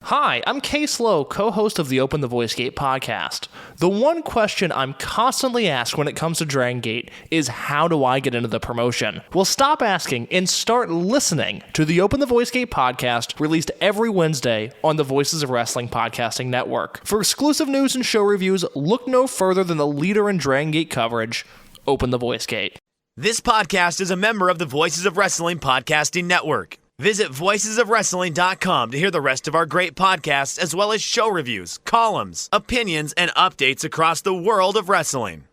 Hi, I'm Case Lowe, co-host of the Open the Voice Gate podcast. The one question I'm constantly asked when it comes to Dragon Gate is, how do I get into the promotion? Well, stop asking and start listening to the Open the Voice Gate podcast, released every Wednesday on the Voices of Wrestling podcasting network. For exclusive news and show reviews, look no further than the leader in Dragon Gate coverage, Open the Voice Gate. This podcast is a member of the Voices of Wrestling podcasting network. Visit voicesofwrestling.com to hear the rest of our great podcasts, as well as show reviews, columns, opinions, and updates across the world of wrestling.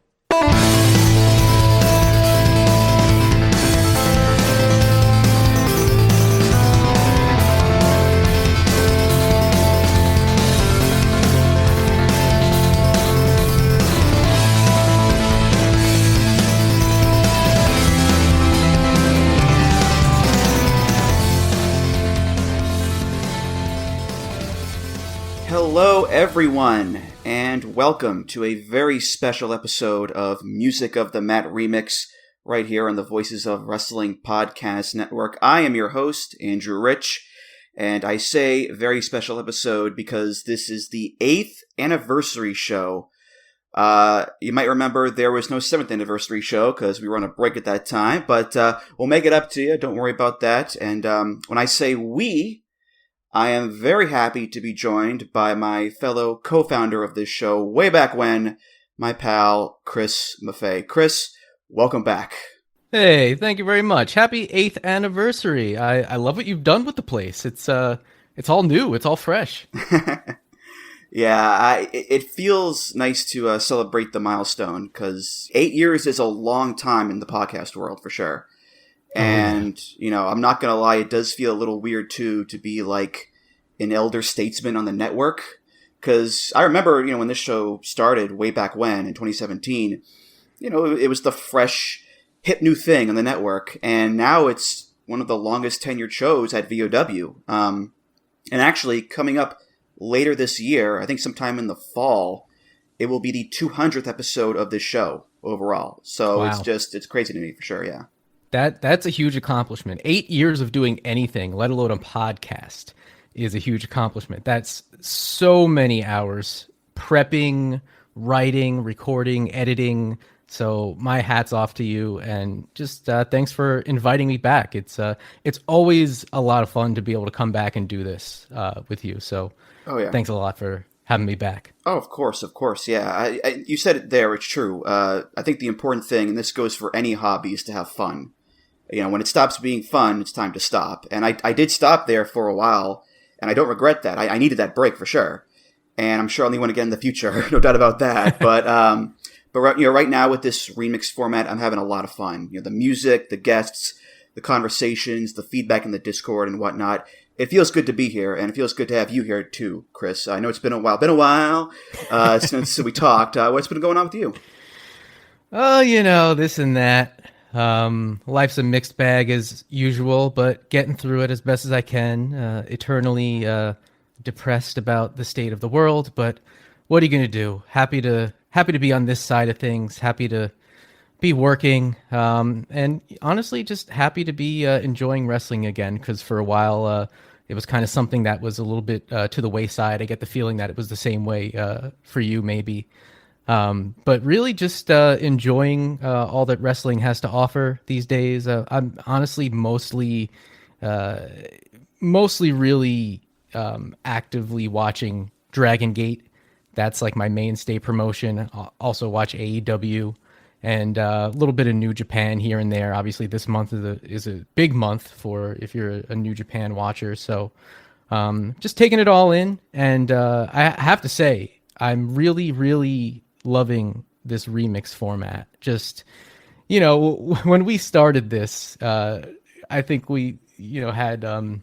Hello everyone, and welcome to a very special episode of Music of the Mat Remix right here on the Voices of Wrestling Podcast Network. I am your host, Andrew Rich, and I say very special episode because this is the 8th anniversary show. You might remember there was no 7th anniversary show because we were on a break at that time, but we'll make it up to you. Don't worry about that. And when I say we, I am very happy to be joined by my fellow co-founder of this show way back when, my pal, Chris Maffei. Chris, welcome back. Hey, thank you very much. Happy 8th anniversary. I love what you've done with the place. It's all new. It's all fresh. Yeah, it feels nice to celebrate the milestone because 8 years is a long time in the podcast world for sure. And, you know, I'm not going to lie, it does feel a little weird, too, to be like an elder statesman on the network. Because I remember, you know, when this show started way back when, in 2017, you know, it was the fresh, hip new thing on the network. And now it's one of the longest tenured shows at VOW. And actually, coming up later this year, I think sometime in the fall, it will be the 200th episode of this show overall. So Wow. It's crazy to me for sure, yeah. That's a huge accomplishment. 8 years of doing anything, let alone a podcast, is a huge accomplishment. That's so many hours prepping, writing, recording, editing. So my hat's off to you, and just thanks for inviting me back. It's always a lot of fun to be able to come back and do this with you. So Thanks a lot for having me back. Oh, of course, yeah. You said it there, it's true. I think the important thing, and this goes for any hobby, is to have fun. You know, when it stops being fun, it's time to stop. And I did stop there for a while, and I don't regret that. I needed that break for sure. And I'm sure I'll need one again in the future, no doubt about that. But right now with this remix format, I'm having a lot of fun. You know, the music, the guests, the conversations, the feedback in the Discord and whatnot. It feels good to be here, and it feels good to have you here too, Chris. I know it's been a while since we talked. What's been going on with you? Oh, you know, this and that. Life's a mixed bag as usual, but getting through it as best as I can. Eternally depressed about the state of the world, but what are you going to do? Happy to be on this side of things. Happy to be working, and honestly, just happy to be enjoying wrestling again. Because for a while, it was kind of something that was a little bit to the wayside. I get the feeling that it was the same way for you, maybe. But really just enjoying all that wrestling has to offer these days. I'm honestly mostly really actively watching Dragon Gate. That's like my mainstay promotion. I also watch AEW and a little bit of New Japan here and there. Obviously, this month is a big month for if you're a New Japan watcher. So just taking it all in. And I have to say, I'm really, really loving this remix format. Just, you know, when we started this, I think we, you know, had a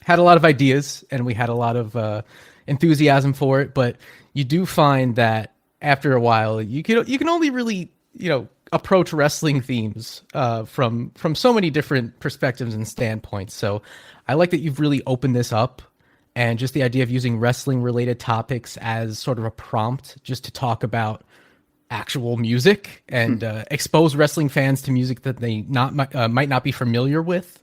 lot of ideas and we had a lot of enthusiasm for it, but you do find that after a while you can only really, you know, approach wrestling themes from so many different perspectives and standpoints. So I like that you've really opened this up. And just the idea of using wrestling-related topics as sort of a prompt just to talk about actual music and expose wrestling fans to music that they might not be familiar with.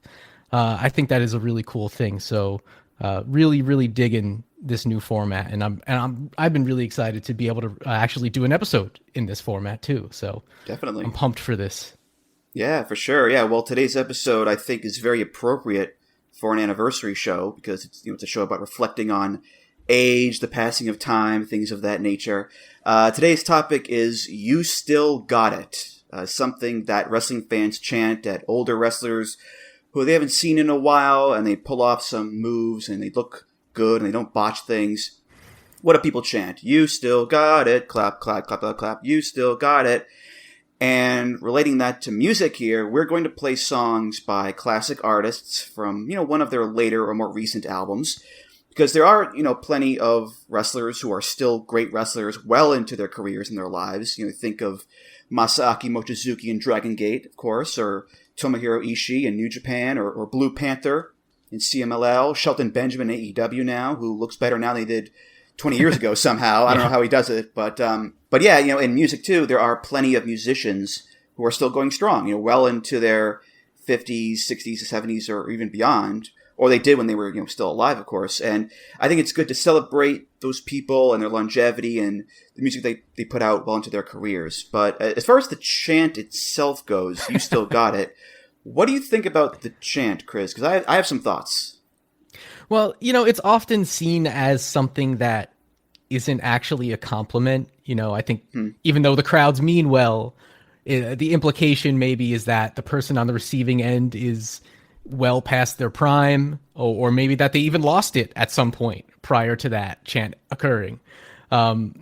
I think that is a really cool thing. So really, really digging this new format, and I've been really excited to be able to actually do an episode in this format too. So definitely, I'm pumped for this. Yeah, for sure. Yeah, well, today's episode I think is very appropriate for an anniversary show because it's a show about reflecting on age, the passing of time, things of that nature. Today's topic is "You Still Got It," something that wrestling fans chant at older wrestlers who they haven't seen in a while, and they pull off some moves and they look good and they don't botch things. What do people chant? You still got it. Clap, clap, clap, clap, clap. You still got it. And relating that to music here, we're going to play songs by classic artists from, one of their later or more recent albums. Because there are, plenty of wrestlers who are still great wrestlers well into their careers and their lives. Think of Masaaki Mochizuki in Dragon Gate, of course, or Tomohiro Ishii in New Japan, or Blue Panther in CMLL, Shelton Benjamin in AEW now, who looks better now than he did 20 years ago somehow. I don't know how he does it, but yeah, in music too, there are plenty of musicians who are still going strong, well into their 50s, 60s, 70s, or even beyond, or they did when they were, still alive, of course. And I think it's good to celebrate those people and their longevity and the music they put out well into their careers. But as far as the chant itself goes, you still got it. What do you think about the chant, Chris? Because I have some thoughts. Well, it's often seen as something that isn't actually a compliment. I think even though the crowds mean well, the implication maybe is that the person on the receiving end is well past their prime, or maybe that they even lost it at some point prior to that chant occurring. I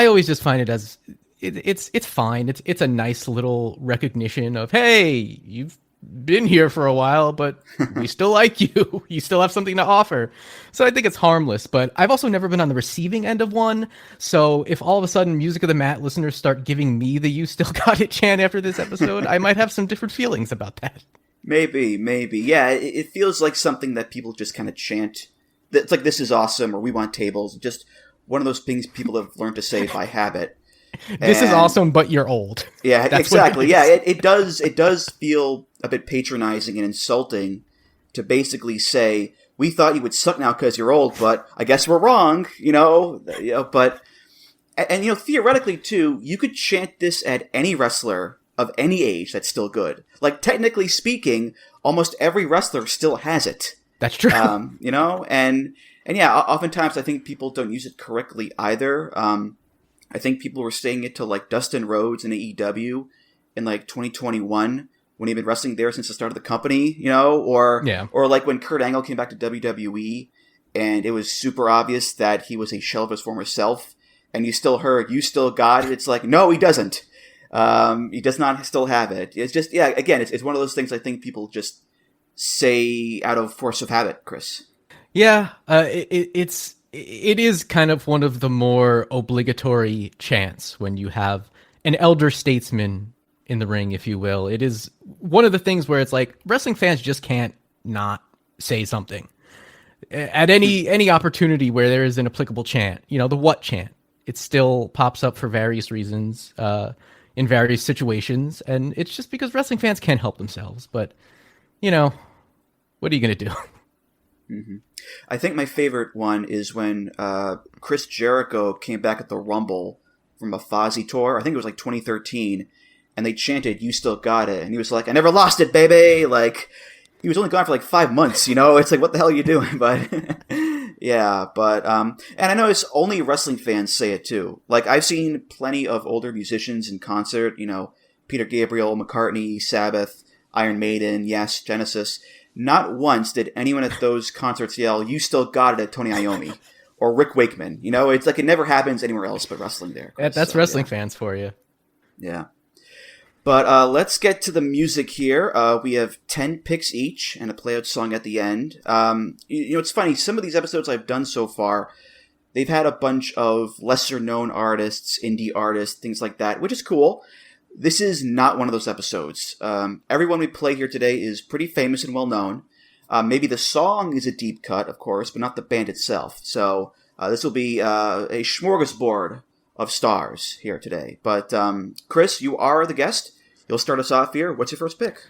always just find it as it's fine. It's a nice little recognition of, hey, you've been here for a while, but we still like you. You still have something to offer. So I think it's harmless, but I've also never been on the receiving end of one. So if all of a sudden Music of the Mat listeners start giving me the "You Still Got It" chant after this episode, I might have some different feelings about that. Maybe. Yeah, it feels like something that people just kind of chant. It's like, this is awesome, or we want tables. Just one of those things people have learned to say by habit. This is awesome, but you're old. Yeah, exactly. Yeah, it does feel a bit patronizing and insulting to basically say, we thought you would suck now because you're old, but I guess we're wrong, but theoretically too, you could chant this at any wrestler of any age that's still good. Like, technically speaking, almost every wrestler still has it. That's true. And yeah, oftentimes I think people don't use it correctly either. I think people were saying it to like Dustin Rhodes in AEW in like 2021 when he'd been wrestling there since the start of the company, or like when Kurt Angle came back to WWE and it was super obvious that he was a shell of his former self, and you still heard, "You still got it." It's like, no, he doesn't. He does not still have it. It's just, yeah, again, it's one of those things I think people just say out of force of habit, Chris. Yeah, it is kind of one of the more obligatory chants when you have an elder statesman in the ring, if you will. It is one of the things where it's like wrestling fans just can't not say something at any opportunity where there is an applicable chant. The what chant? It still pops up for various reasons in various situations, and it's just because wrestling fans can't help themselves. But what are you gonna do? Mm-hmm. I think my favorite one is when Chris Jericho came back at the Rumble from a Fozzy tour. I think it was like 2013, and they chanted, "You Still Got It," and he was like, "I never lost it, baby!" Like, he was only gone for like 5 months, It's like, what the hell are you doing? But yeah, and I notice only wrestling fans say it too. Like, I've seen plenty of older musicians in concert, Peter Gabriel, McCartney, Sabbath, Iron Maiden, Yes, Genesis. Not once did anyone at those concerts yell, "You still got it" at Tony Iommi or Rick Wakeman. It's like it never happens anywhere else but wrestling there. That's wrestling fans for you. Yeah. But let's get to the music here. We have 10 picks each and a play-out song at the end. It's funny. Some of these episodes I've done so far, they've had a bunch of lesser-known artists, indie artists, things like that, which is cool. This is not one of those episodes. Everyone we play here today is pretty famous and well-known. Maybe the song is a deep cut, of course, but not the band itself. So this will be a smorgasbord of stars here today. But Chris, you are the guest. You'll start us off here. What's your first pick?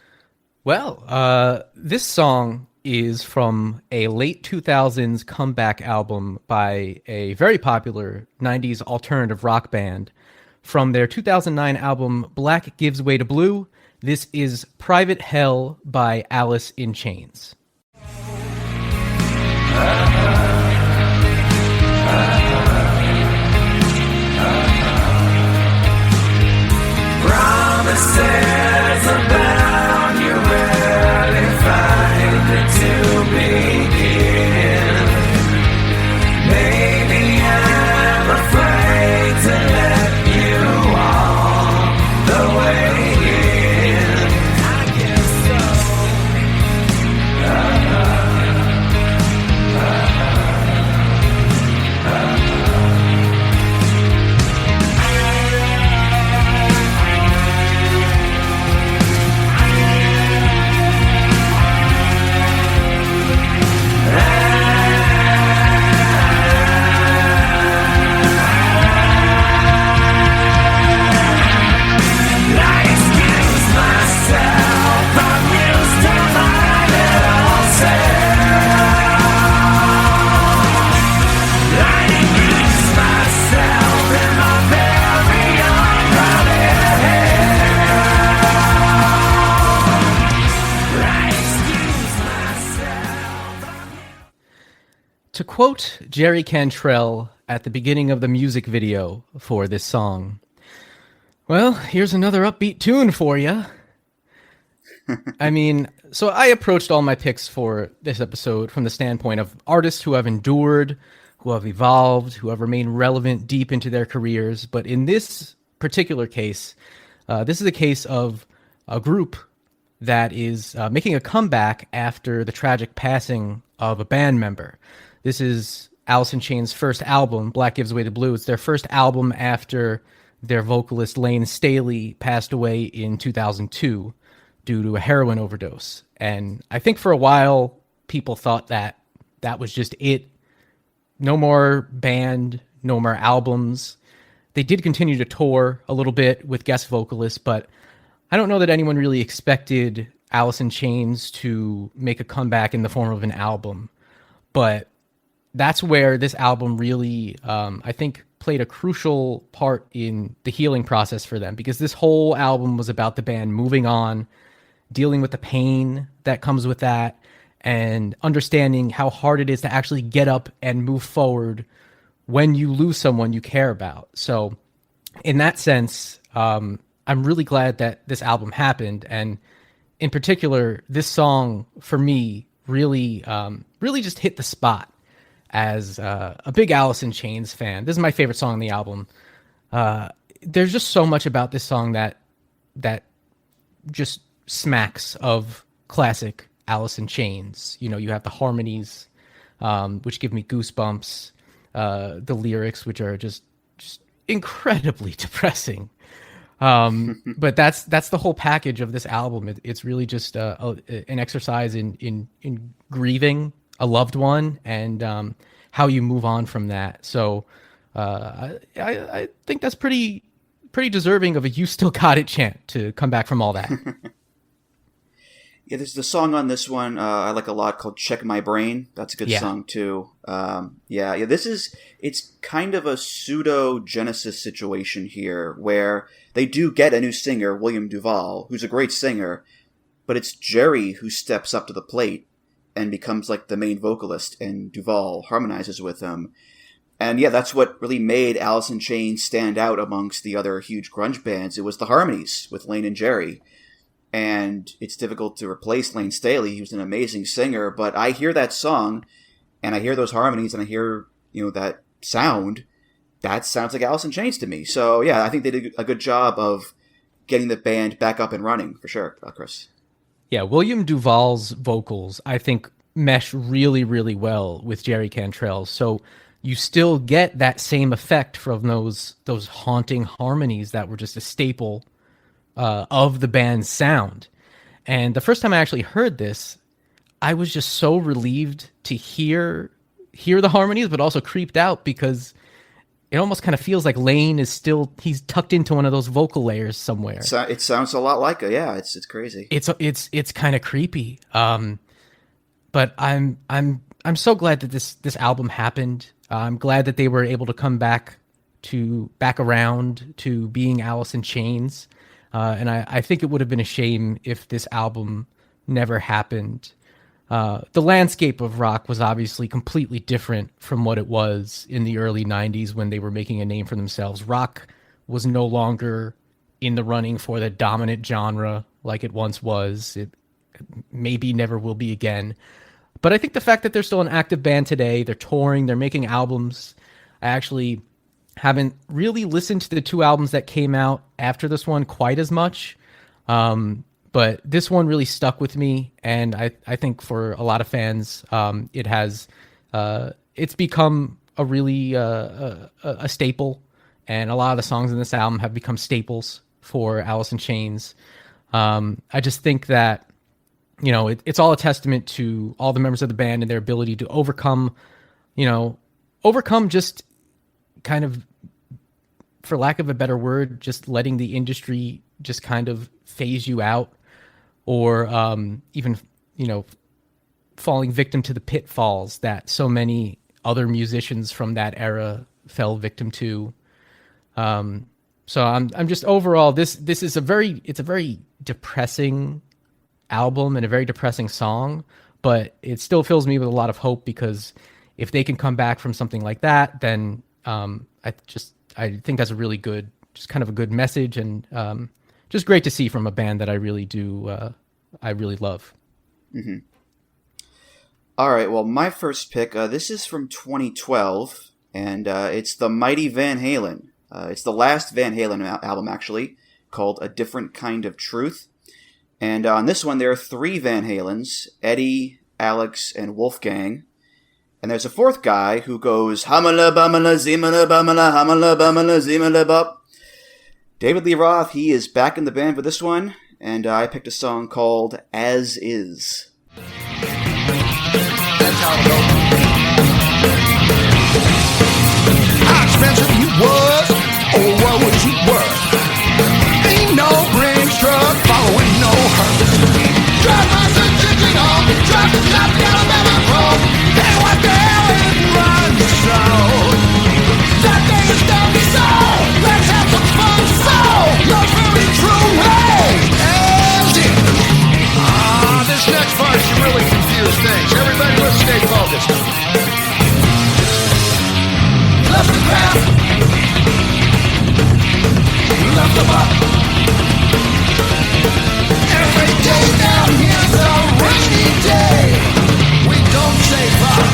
Well, this song is from a late 2000s comeback album by a very popular 90s alternative rock band. From their 2009 album, Black Gives Way to Blue, this is Private Hell by Alice in Chains. Promises abound, you rarely find it to begin. Maybe I'm afraid to let you all the way in. I guess so. To quote Jerry Cantrell at the beginning of the music video for this song, well, here's another upbeat tune for you. I mean, so I approached all my picks for this episode from the standpoint of artists who have endured, who have evolved, who have remained relevant deep into their careers. But in this particular case, this is a case of a group that is making a comeback after the tragic passing of a band member. This is Alice in Chains' first album, Black Gives Way to Blue. It's their first album after their vocalist Lane Staley passed away in 2002 due to a heroin overdose. And I think for a while, people thought that that was just it. No more band, no more albums. They did continue to tour a little bit with guest vocalists, but I don't know that anyone really expected Alice in Chains to make a comeback in the form of an album. But that's where this album really, I think, played a crucial part in the healing process for them, because this whole album was about the band moving on, dealing with the pain that comes with that, and understanding how hard it is to actually get up and move forward when you lose someone you care about. So in that sense, I'm really glad that this album happened. And in particular, this song for me really just hit the spot. As a big Alice in Chains fan, this is my favorite song on the album. There's just so much about this song that just smacks of classic Alice in Chains. You know, you have the harmonies, which give me goosebumps. The lyrics, which are just incredibly depressing. But that's the whole package of this album. It's really just an exercise in grieving a loved one and how you move on from that. So I think that's pretty deserving of a "You Still Got It" chant to come back from all that. Yeah, there's the song on this one I like a lot called "Check My Brain." That's a good song too. It's kind of a pseudo Genesis situation here where they do get a new singer, William Duvall, who's a great singer, but it's Jerry who steps up to the plate and becomes like the main vocalist, and Duvall harmonizes with him. And yeah, that's what really made Alice in Chains stand out amongst the other huge grunge bands. It was the harmonies with Lane and Jerry. And it's difficult to replace Lane Staley. He was an amazing singer, but I hear that song and I hear those harmonies and I hear, that sound. That sounds like Alice in Chains to me. So yeah, I think they did a good job of getting the band back up and running for sure, Chris. Yeah, William Duvall's vocals, I think, mesh really, really well with Jerry Cantrell's. So you still get that same effect from those haunting harmonies that were just a staple of the band's sound. And the first time I actually heard this, I was just so relieved to hear the harmonies, but also creeped out because it almost kind of feels like Lane he's tucked into one of those vocal layers somewhere. So it sounds a lot like it's crazy. It's kind of creepy. but I'm so glad that this album happened. I'm glad that they were able to come back around to being Alice in Chains. And I think it would have been a shame if this album never happened. The landscape of rock was obviously completely different from what it was in the early 90s when they were making a name for themselves. Rock was no longer in the running for the dominant genre like it once was. It maybe never will be again. But I think the fact that they're still an active band today, they're touring, they're making albums. I actually haven't really listened to the 2 albums that came out after this one quite as much. But this one really stuck with me, and I think for a lot of fans, it has it's become a really a staple, and a lot of the songs in this album have become staples for Alice in Chains. I just think that it's all a testament to all the members of the band and their ability to overcome just kind of, for lack of a better word, just letting the industry just kind of phase you out, or even falling victim to the pitfalls that so many other musicians from that era fell victim to. So I'm just overall, this is a very depressing album and a very depressing song, but it still fills me with a lot of hope, because if they can come back from something like that, then I think that's a really good, just kind of a good message, and just great to see from a band that I really love. Mm-hmm. All right, well, my first pick, this is from 2012, and it's the Mighty Van Halen. It's the last Van Halen album, actually, called A Different Kind of Truth. And on this one, there are 3 Van Halens, Eddie, Alex, and Wolfgang. And there's a 4th guy who goes, hamala bamala zimala bamala hamala bamala zimala bop. David Lee Roth, he is back in the band for this one, and I picked a song called As Is. That's how it goes. How expensive you was, or what was you worth? Ain't no Brinks truck following no hearse. Drive my certificate on, drive the top down at my phone. Hey, what the hell is run so? That day is done so. Let's have some fun so. Love's very true, hey, as it. This next part should really confuse things. Everybody let's stay focused. Love the crowd. Love the bop. Every day down here's a rainy day. We don't say bop.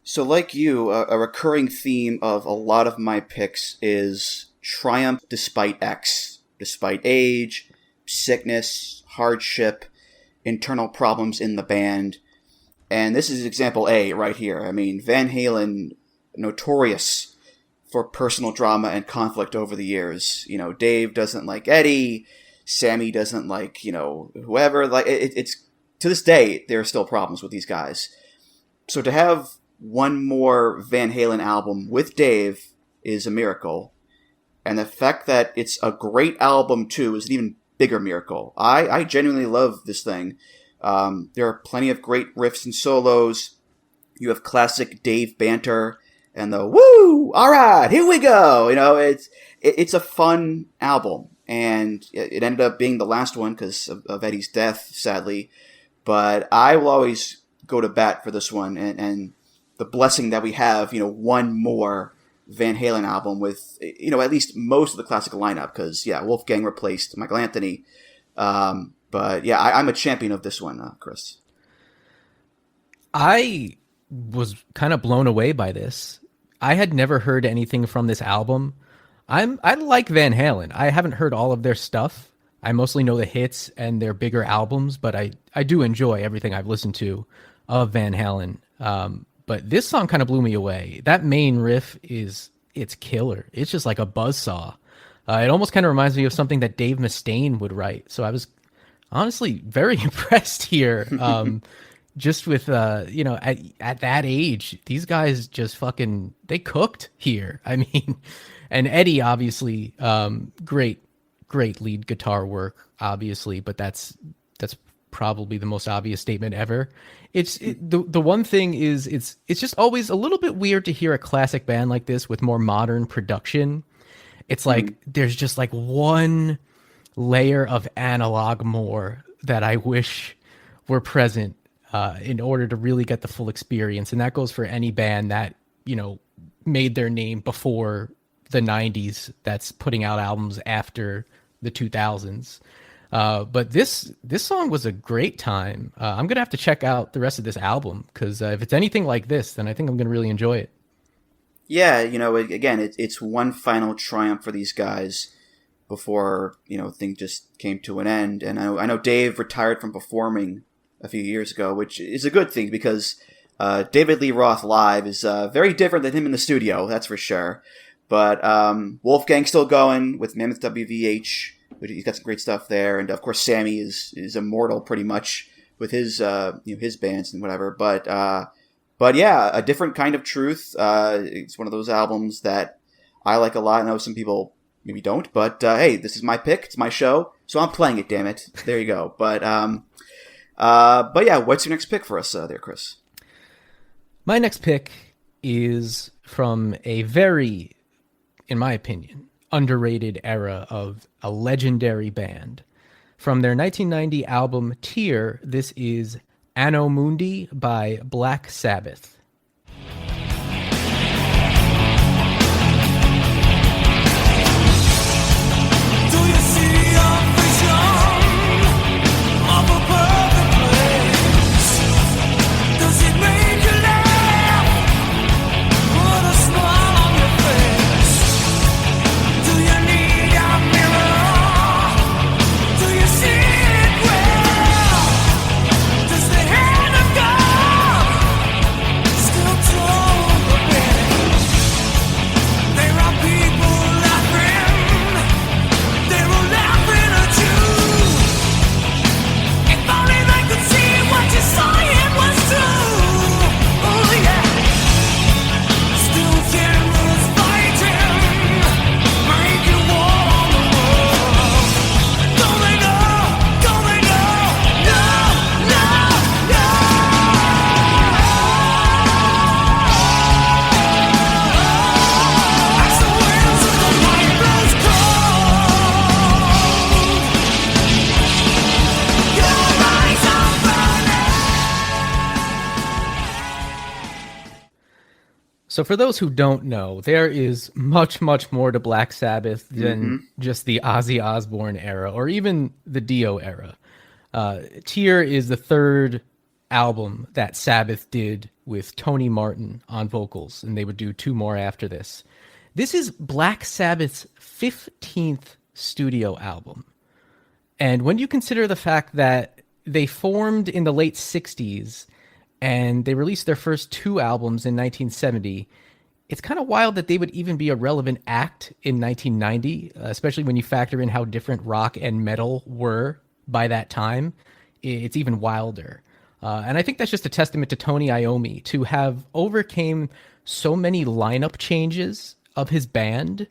So like you, a recurring theme of a lot of my picks is triumph despite X, despite age, sickness, hardship, internal problems in the band. And this is example A right here. I mean, Van Halen, notorious for personal drama and conflict over the years. Dave doesn't like Eddie, Sammy doesn't like, whoever. Like it's to this day, there are still problems with these guys. So to have one more Van Halen album with Dave is a miracle. And the fact that it's a great album, too, is an even bigger miracle. I genuinely love this thing. There are plenty of great riffs and solos. You have classic Dave banter and the woo, all right, here we go. It's a fun album. And it ended up being the last one because of Eddie's death, sadly. But I will always go to bat for this one. And the blessing that we have, one more Van Halen album with, at least most of the classic lineup, because, Wolfgang replaced Michael Anthony. But, I'm a champion of this one, Chris. I was kind of blown away by this. I had never heard anything from this album. I like Van Halen. I haven't heard all of their stuff. I mostly know the hits and their bigger albums, but I do enjoy everything I've listened to of Van Halen. But this song kind of blew me away. That main riff it's killer. It's just like a buzzsaw. It almost kind of reminds me of something that Dave Mustaine would write. So I was honestly very impressed here. Just with, at that age, these guys just fucking, they cooked here. I mean, and Eddie, obviously, great lead guitar work, obviously, but that's probably the most obvious statement ever. The one thing is it's just always a little bit weird to hear a classic band like this with more modern production. It's like there's just like one layer of analog more that I wish were present in order to really get the full experience. And that goes for any band that, made their name before the 90s that's putting out albums after the 2000s. But this song was a great time. I'm going to have to check out the rest of this album because if it's anything like this, then I think I'm going to really enjoy it. Yeah, again, it's one final triumph for these guys before, things just came to an end. And I know Dave retired from performing a few years ago, which is a good thing because David Lee Roth live is very different than him in the studio, that's for sure. But Wolfgang's still going with Mammoth WVH. He's got some great stuff there. And, of course, Sammy is immortal pretty much with his his bands and whatever. But yeah, A Different Kind of Truth. It's one of those albums that I like a lot. I know some people maybe don't, but hey, this is my pick. It's my show, so I'm playing it. Damn it! There you go. But yeah, what's your next pick for us, there, Chris? My next pick is from a very, in my opinion, underrated era of a legendary band. From their 1990 album Tear, this is Anno Mundi by Black Sabbath. Do you see a vision of a perfect place? Does it make you laugh? Put a smile on your face. Do you need a mirror? Do you see it well? Does the hand of God still told the way? There are people laughing. They were laughing at you. If only they could see what you saw, it was true. Oh yeah. Still cameras fighting, making war on the world. Don't they know? Don't they know? No, no, no. As the wheels of the white rose cold, your eyes are burning. So for those who don't know, there is much, much more to Black Sabbath than just the Ozzy Osbourne era or even the Dio era. Tear is the third album that Sabbath did with Tony Martin on vocals, and they would do two more after this. This is Black Sabbath's 15th studio album. And when you consider the fact that they formed in the late 60s and they released their first two albums in 1970, it's kind of wild that they would even be a relevant act in 1990, especially when you factor in how different rock and metal were by that time. It's even wilder. And I think that's just a testament to Tony Iommi to have overcame so many lineup changes of his band.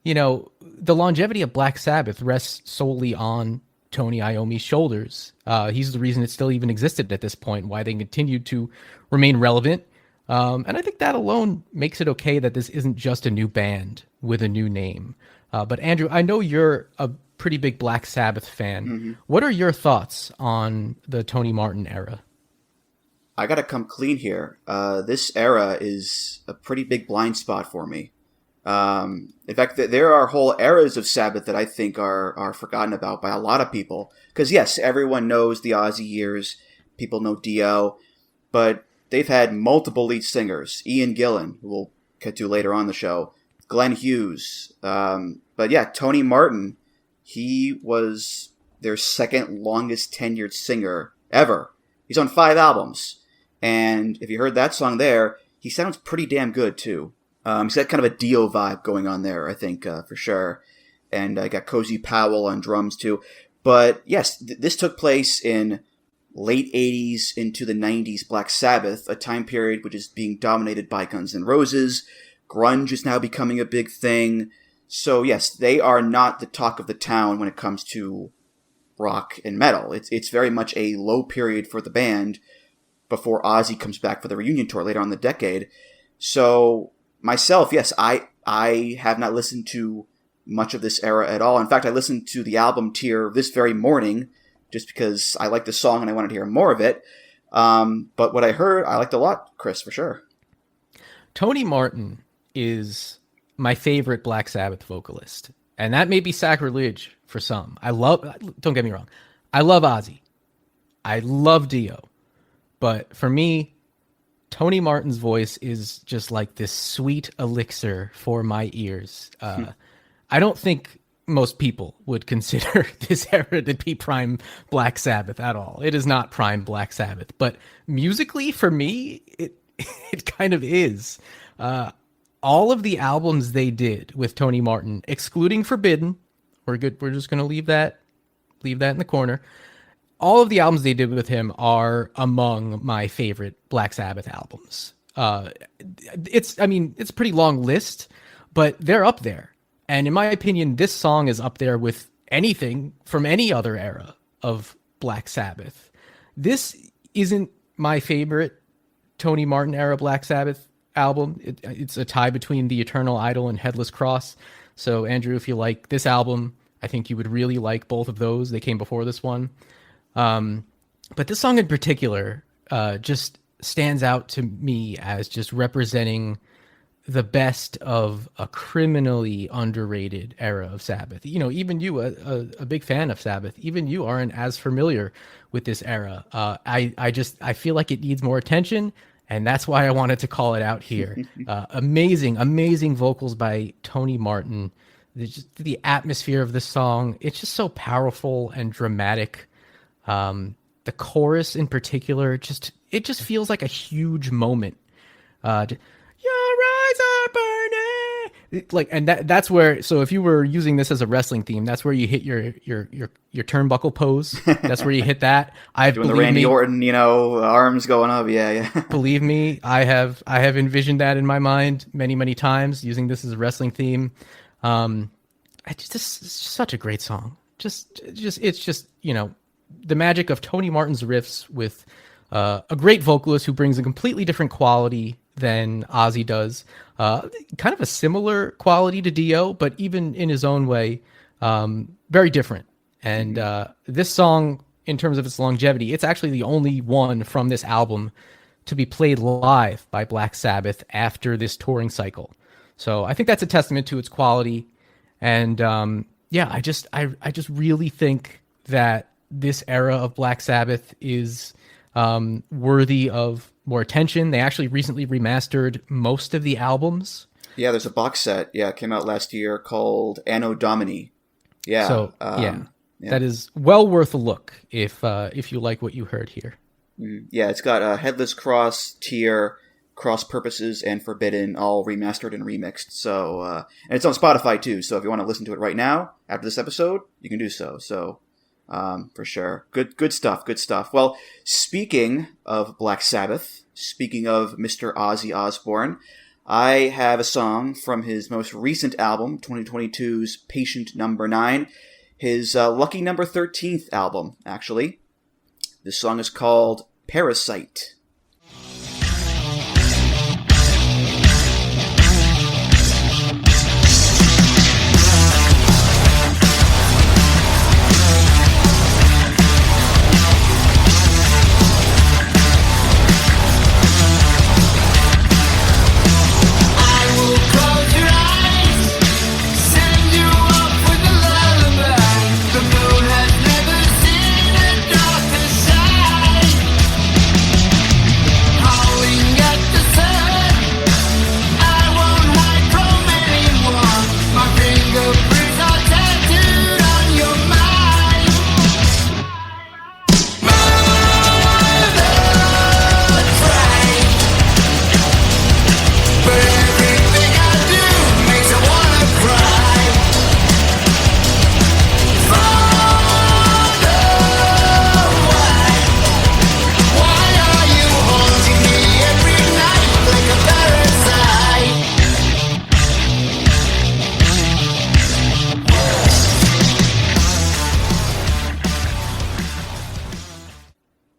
The longevity of Black Sabbath rests solely on Tony Iommi's shoulders. He's the reason it still even existed at this point, why they continued to remain relevant. And I think that alone makes it okay that this isn't just a new band with a new name. But Andrew, I know you're a pretty big Black Sabbath fan. What are your thoughts on the Tony Martin era? I gotta come clean here. This era is a pretty big blind spot for me. In fact, there are whole eras of Sabbath that I think are forgotten about by a lot of people. Because yes, everyone knows the Ozzy years, people know Dio, but they've had multiple lead singers. Ian Gillan, who we'll get to later on the show, Glenn Hughes. But yeah, Tony Martin, he was their second longest tenured singer ever. He's on 5 albums. And if you heard that song there, he sounds pretty damn good too. He's got kind of a Dio vibe going on there, I think, for sure. and I got Cozy Powell on drums too. But yes, this took place in late 80s into the 90s Black Sabbath, a time period which is being dominated by Guns N' Roses. Grunge is now becoming a big thing. So yes, they are not the talk of the town when it comes to rock and metal. It's very much a low period for the band before Ozzy comes back for the reunion tour later on in the decade. So myself, yes, I have not listened to much of this era at all. In fact, I listened to the album Tear this very morning just because I liked the song and I wanted to hear more of it. But what I heard, I liked a lot, Chris, for sure. Tony Martin is my favorite Black Sabbath vocalist. And that may be sacrilege for some. Don't get me wrong, I love Ozzy. I love Dio. But for me, Tony Martin's voice is just like this sweet elixir for my ears. I don't think most people would consider this era to be prime Black Sabbath at all. It is not prime Black Sabbath. But musically, for me, it kind of is. All of the albums they did with Tony Martin, excluding Forbidden, we're good. We're just going to leave that in the corner. All of the albums they did with him are among my favorite Black Sabbath albums. It's a pretty long list, but they're up there. And in my opinion, this song is up there with anything from any other era of Black Sabbath. This isn't my favorite Tony Martin era Black Sabbath album. It's a tie between The Eternal Idol and Headless Cross. So Andrew, if you like this album, I think you would really like both of those. They came before this one. But this song in particular just stands out to me as just representing the best of a criminally underrated era of Sabbath. You know, even you, a big fan of Sabbath, even you aren't as familiar with this era. I feel like it needs more attention, and that's why I wanted to call it out here. Amazing vocals by Tony Martin. The atmosphere of the song, it's just so powerful and dramatic. The chorus in particular, it just feels like a huge moment. Your eyes are burning. Like, and that's where. So if you were using this as a wrestling theme, that's where you hit your turnbuckle pose. That's where you hit that. Doing the Randy Orton, arms going up. Yeah. Believe me, I have envisioned that in my mind many times, using this as a wrestling theme. It's just such a great song. It's just the magic of Tony Martin's riffs with a great vocalist who brings a completely different quality than Ozzy does. Kind of a similar quality to Dio, but even in his own way, very different. And this song, in terms of its longevity, it's actually the only one from this album to be played live by Black Sabbath after this touring cycle. So I think that's a testament to its quality. And I just really think that this era of Black Sabbath is worthy of more attention. They actually recently remastered most of the albums. Yeah, there's a box set. Yeah, it came out last year called Anno Domini. Yeah. So that is well worth a look if you like what you heard here. Yeah, it's got Headless Cross, Tear, Cross Purposes, and Forbidden all remastered and remixed. So and it's on Spotify too. So if you want to listen to it right now after this episode, you can do so. So. For sure. Good stuff. Well, speaking of Black Sabbath, speaking of Mr. Ozzy Osbourne, I have a song from his most recent album, 2022's Patient Number 9, his lucky number 13th album, actually. This song is called Parasite. The moon has never seen a darker side.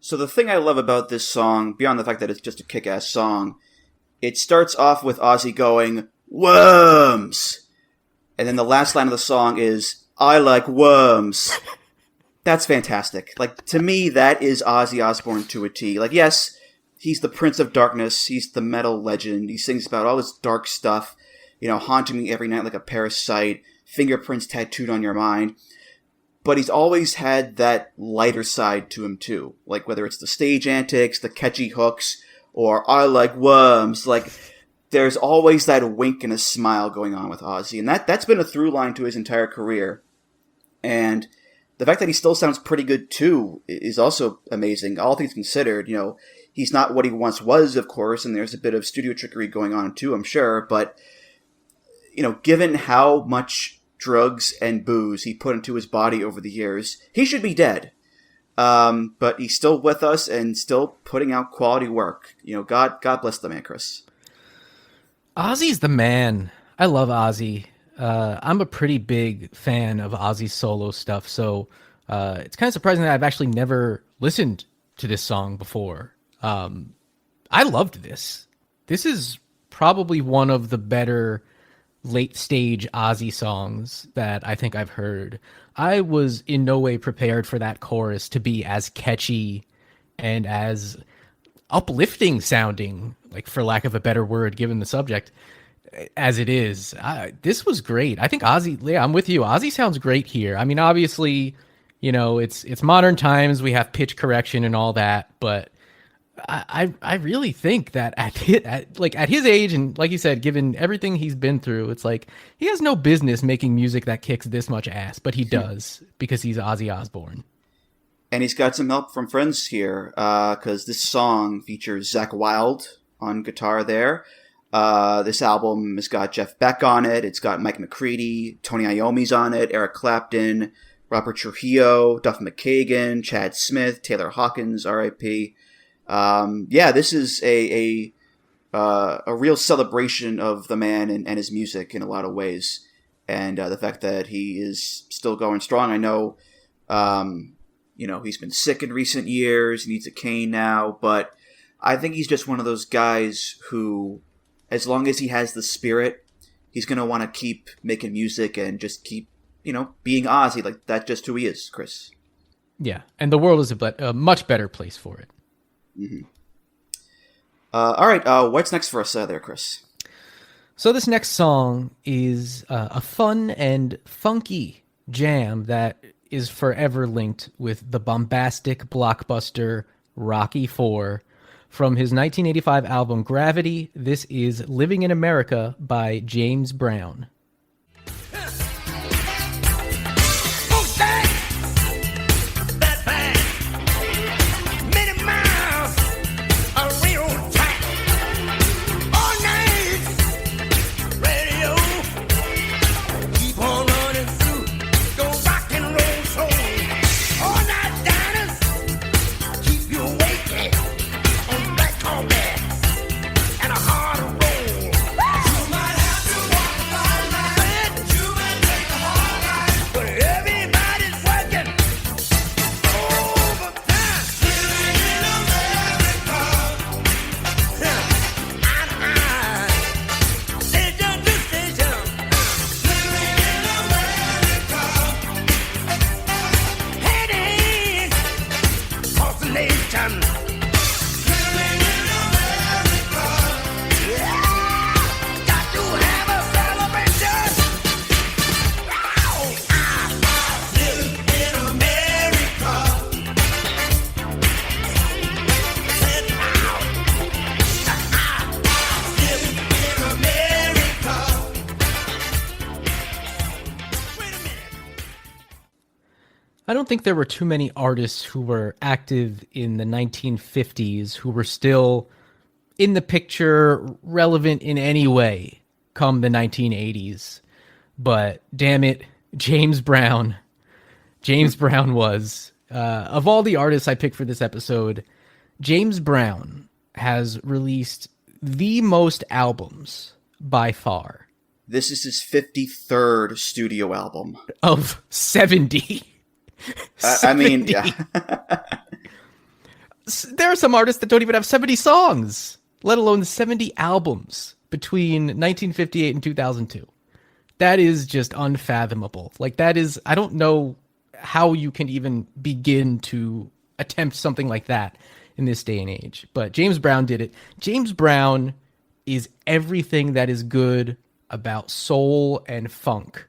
So the thing I love about this song, beyond the fact that it's just a kick-ass song, it starts off with Ozzy going, "Worms!" And then the last line of the song is, "I like worms." That's fantastic. Like, to me, that is Ozzy Osbourne to a T. Like, yes, he's the Prince of Darkness. He's the metal legend. He sings about all this dark stuff, haunting me every night like a parasite, fingerprints tattooed on your mind. But he's always had that lighter side to him, too. Like, whether it's the stage antics, the catchy hooks, or "I like worms," like, there's always that wink and a smile going on with Ozzy. And that's been a through line to his entire career. And the fact that he still sounds pretty good, too, is also amazing. All things considered, he's not what he once was, of course, and there's a bit of studio trickery going on, too, I'm sure. But, given how much drugs and booze he put into his body over the years, he should be dead. But he's still with us and still putting out quality work. God bless the man, Chris. Ozzy's the man. I love Ozzy. I'm a pretty big fan of Ozzy's solo stuff, so it's kind of surprising that I've actually never listened to this song before. I loved this. This is probably one of the better late-stage Ozzy songs that I think I've heard. I was in no way prepared for that chorus to be as catchy and as uplifting sounding, like, for lack of a better word, given the subject, as it is. This was great. I think Ozzy, yeah, I'm with you. Ozzy sounds great here. I mean, obviously, it's modern times. We have pitch correction and all that, but I really think that at his age, and like you said, given everything he's been through, it's like he has no business making music that kicks this much ass, but he does because he's Ozzy Osbourne. And he's got some help from friends here, because this song features Zakk Wylde on guitar there. This album has got Jeff Beck on it. It's got Mike McCready, Tony Iommi's on it, Eric Clapton, Robert Trujillo, Duff McKagan, Chad Smith, Taylor Hawkins, R.I.P. This is a real celebration of the man and his music in a lot of ways. And the fact that he is still going strong. I know, he's been sick in recent years. He needs a cane now. But I think he's just one of those guys who, as long as he has the spirit, he's going to want to keep making music and just keep, being Ozzy. Like, that's just who he is, Chris. Yeah, and the world is a much better place for it. Mm-hmm. All right, what's next for us there, Chris? So this next song is a fun and funky jam that is forever linked with the bombastic blockbuster Rocky IV. From his 1985 album Gravity, this is Living in America by James Brown. I don't think there were too many artists who were active in the 1950s who were still in the picture, relevant in any way, come the 1980s. But damn it, James Brown. James Brown was. Of all the artists I picked for this episode, James Brown has released the most albums by far. This is his 53rd studio album. Of 70. I mean, yeah. there are some artists that don't even have 70 songs, let alone 70 albums between 1958 and 2002. That is just unfathomable. Like, that is, I don't know how you can even begin to attempt something like that in this day and age. But James Brown did it. James Brown is everything that is good about soul and funk.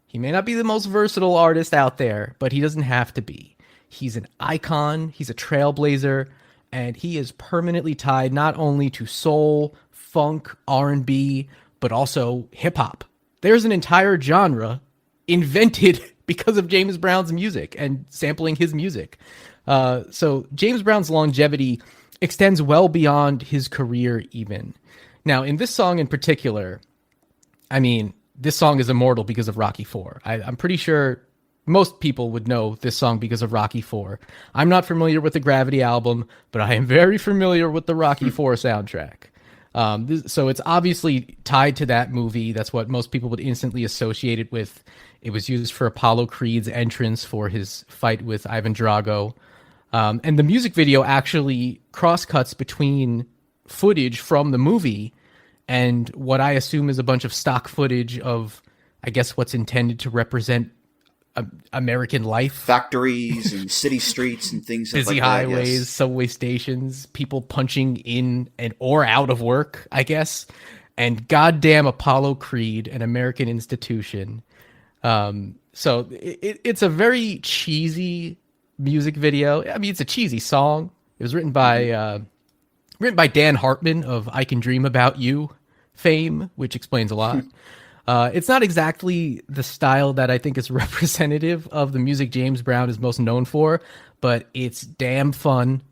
He may not be the most versatile artist out there, but he doesn't have to be. He's an icon, he's a trailblazer, and he is permanently tied not only to soul, funk, R&B, but also hip-hop. There's an entire genre invented because of James Brown's music and sampling his music. So James Brown's longevity extends well beyond his career even. Now, in this song in particular, I mean, this song is immortal because of Rocky IV. I'm pretty sure most people would know this song because of Rocky IV. I'm not familiar with the Gravity album, but I am very familiar with the Rocky IV soundtrack. So it's obviously tied to that movie. That's what most people would instantly associate it with. It was used for Apollo Creed's entrance for his fight with Ivan Drago. And the music video actually cross-cuts between footage from the movie and what I assume is a bunch of stock footage of, I guess, what's intended to represent American life. Factories and city streets and things like that. Busy highways, subway stations, people punching in and or out of work, I guess. And goddamn Apollo Creed, an American institution. So it's a very cheesy music video. I mean, it's a cheesy song. It was written by Dan Hartman of I Can Dream About You fame, which explains a lot. It's not exactly the style that I think is representative of the music James Brown is most known for, but it's damn fun,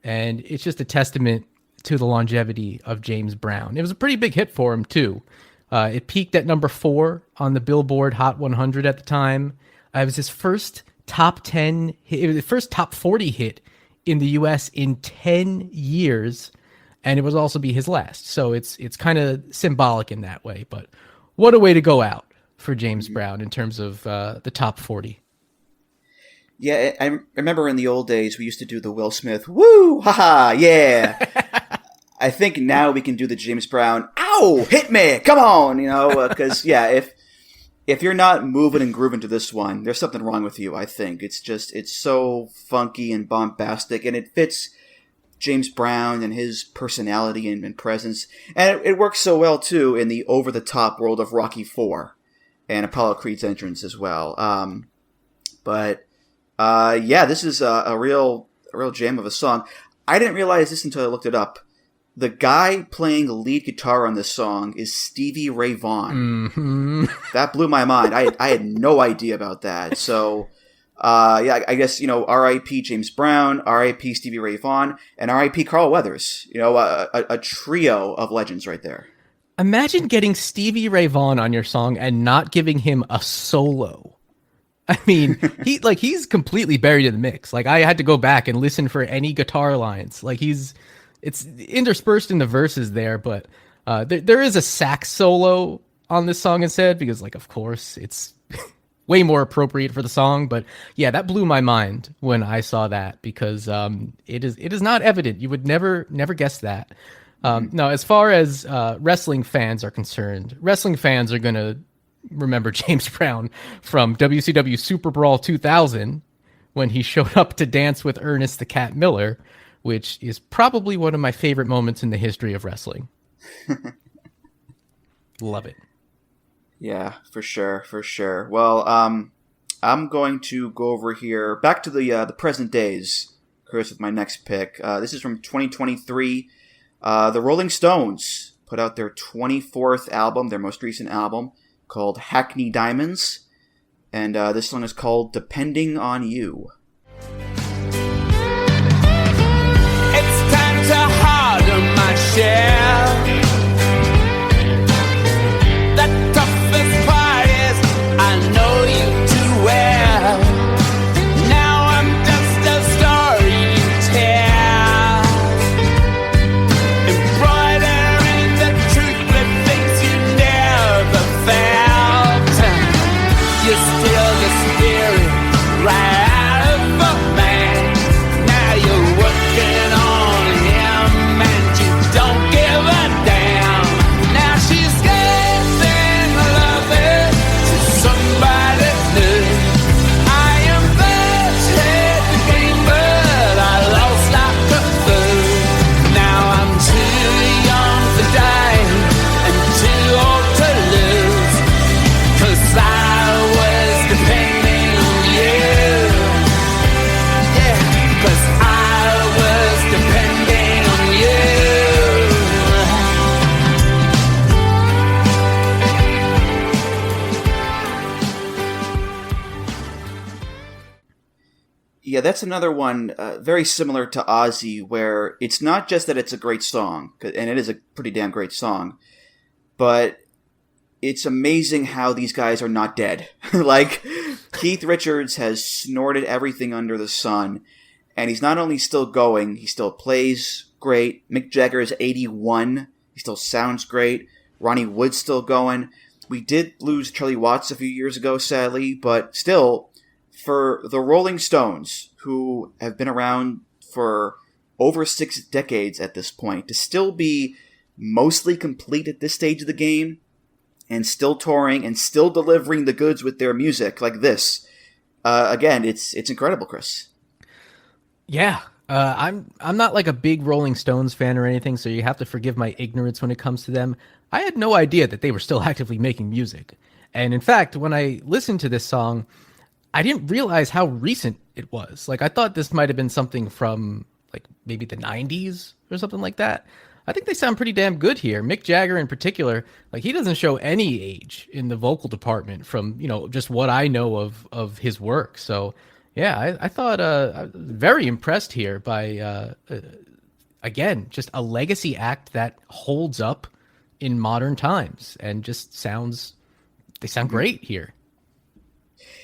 and it's just a testament to the longevity of James Brown. It was a pretty big hit for him, too. It peaked at number 4 on the Billboard Hot 100 at the time. It was his first top 10 hit. It was the first top 40 hit in the U.S. in 10 years, and it would also be his last. So it's kind of symbolic in that way, but what a way to go out for James Brown in terms of the top 40. Yeah, I remember in the old days we used to do the Will Smith, woo, haha, yeah. I think now we can do the James Brown, ow, hit me, come on, because, if you're not moving and grooving to this one, there's something wrong with you, I think. It's so funky and bombastic, and it fits James Brown and his personality and presence. And it works so well, too, in the over-the-top world of Rocky IV and Apollo Creed's entrance as well. This is a real jam of a song. I didn't realize this until I looked it up. The guy playing the lead guitar on this song is Stevie Ray Vaughan. Mm-hmm. That blew my mind. I had no idea about that. So, I guess, R.I.P. James Brown, R.I.P. Stevie Ray Vaughan, and R.I.P. Carl Weathers. A trio of legends right there. Imagine getting Stevie Ray Vaughan on your song and not giving him a solo. I mean, he's completely buried in the mix. Like, I had to go back and listen for any guitar lines. Like, it's interspersed in the verses there, but there is a sax solo on this song instead, because, of course, it's way more appropriate for the song. But yeah, that blew my mind when I saw that, because it is not evident. You would never guess that. Now, as far as wrestling fans are concerned, wrestling fans are going to remember James Brown from WCW Super Brawl 2000 when he showed up to dance with Ernest the Cat Miller, which is probably one of my favorite moments in the history of wrestling. Love it. Yeah, for sure. Well, I'm going to go over here back to the present days, Chris, with my next pick. This is from 2023. The Rolling Stones put out their 24th album, their most recent album, called Hackney Diamonds, and this song is called Depending on You. It's time to harden my shell. The toughest part is I know you too well. Now I'm just a story you tell, embroidering the truth with things you never felt. You steal the spirit right out of Yeah, that's another one very similar to Ozzy, where it's not just that it's a great song, and it is a pretty damn great song, but it's amazing how these guys are not dead. Like, Keith Richards has snorted everything under the sun, and he's not only still going, he still plays great. Mick Jagger is 81. He still sounds great. Ronnie Wood's still going. We did lose Charlie Watts a few years ago, sadly, but still, for the Rolling Stones, who have been around for over 6 decades at this point, to still be mostly complete at this stage of the game, and still touring, and still delivering the goods with their music like this, again, it's incredible, Chris. Yeah. I'm not like a big Rolling Stones fan or anything, so you have to forgive my ignorance when it comes to them. I had no idea that they were still actively making music. And in fact, when I listened to this song, I didn't realize how recent it was. Like, I thought this might have been something from like maybe the 90s or something like that. I think they sound pretty damn good here. Mick Jagger in particular, like, he doesn't show any age in the vocal department from, just what I know of his work. So yeah, I thought I was very impressed here by, again, just a legacy act that holds up in modern times and just they sound great here.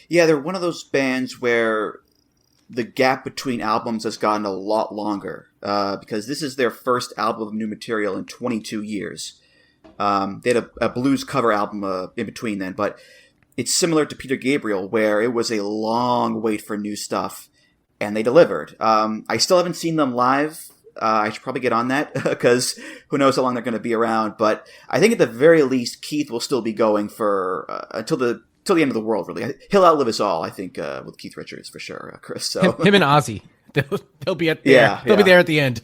Yeah, they're one of those bands where the gap between albums has gotten a lot longer, because this is their first album of new material in 22 years. They had a blues cover album in between then, but it's similar to Peter Gabriel, where it was a long wait for new stuff, and they delivered. I still haven't seen them live. I should probably get on that, because who knows how long they're going to be around. But I think at the very least, Keith will still be going for until the end of the world, really. He'll outlive us all, I think, with Keith Richards, for sure, Chris. So him and Ozzy, they'll be at they'll be there at the end.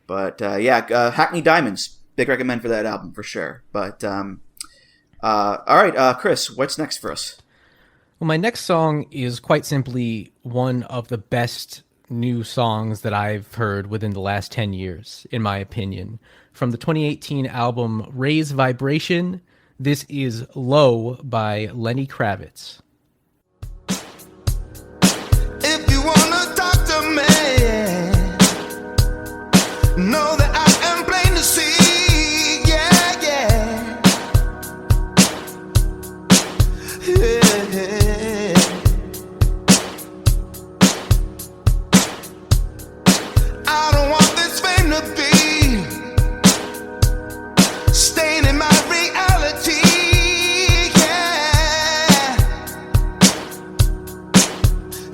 But Hackney Diamonds, big recommend for that album, for sure. But all right, Chris, what's next for us? Well, my next song is quite simply one of the best new songs that I've heard within the last 10 years, in my opinion. From the 2018 album Raise Vibration, this is Low by Lenny Kravitz. If you wanna talk to me, know that I am plain to see. Yeah, yeah. I don't want this fame to be staying in my reality.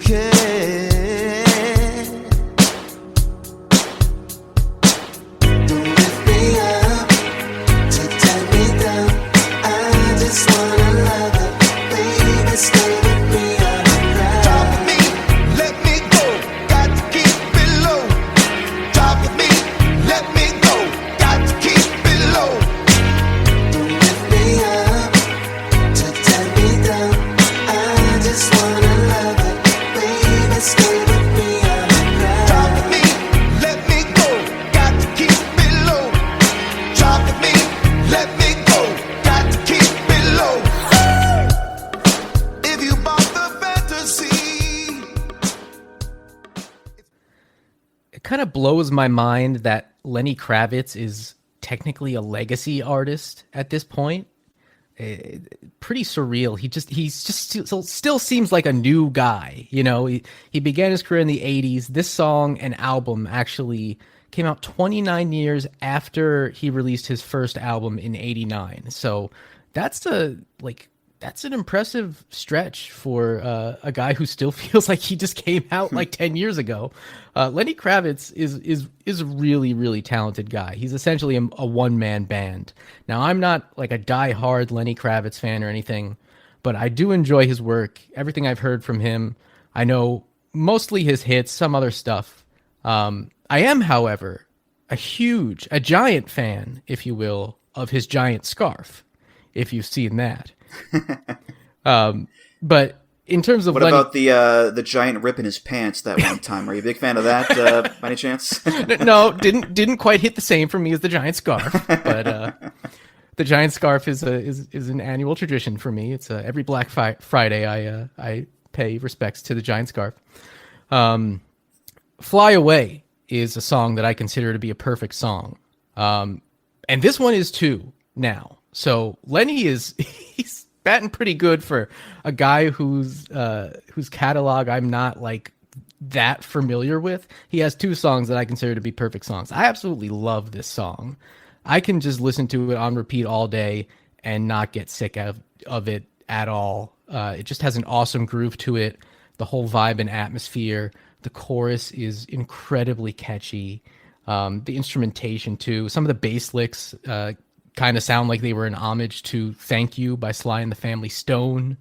Yeah. Don't lift me up to turn me down. I just wanna love it, baby. Stay with me on the ground. Talk with me, let me go. Got to keep it low. Talk with me, let me go. Got to keep it low. Don't lift me up to turn me down. I just wanna love it. Stay with me on the ground. Talk with me, let me go. Got to keep it low. Talk with me, let me go. Got to keep it low. If you bought the fantasy. It kind of blows my mind that Lenny Kravitz is technically a legacy artist at this point. Pretty surreal. He still seems like a new guy. He began his career in the 80s. This song and album actually came out 29 years after he released his first album in 89. So that's an impressive stretch for a guy who still feels like he just came out like 10 years ago. Lenny Kravitz is a really, really talented guy. He's essentially a one-man band. Now, I'm not like a die-hard Lenny Kravitz fan or anything, but I do enjoy his work. Everything I've heard from him, I know mostly his hits, some other stuff. I am, however, a giant fan, if you will, of his giant scarf, if you've seen that. But in terms of what about the giant rip in his pants that one time? Are you a big fan of that, by any chance? No, didn't quite hit the same for me as the giant scarf, but the giant scarf is an annual tradition for me. It's every Black Friday I pay respects to the giant scarf. Fly Away is a song that I consider to be a perfect song. And this one is too now. So Lenny he's batting pretty good for a guy whose catalog I'm not like that familiar with. He has two songs that I consider to be perfect songs. I absolutely love this song. I can just listen to it on repeat all day and not get sick of it at all. It just has an awesome groove to it. The whole vibe and atmosphere. The chorus is incredibly catchy. The instrumentation too. Some of the bass licks kind of sound like they were an homage to Thank You by Sly and the Family Stone.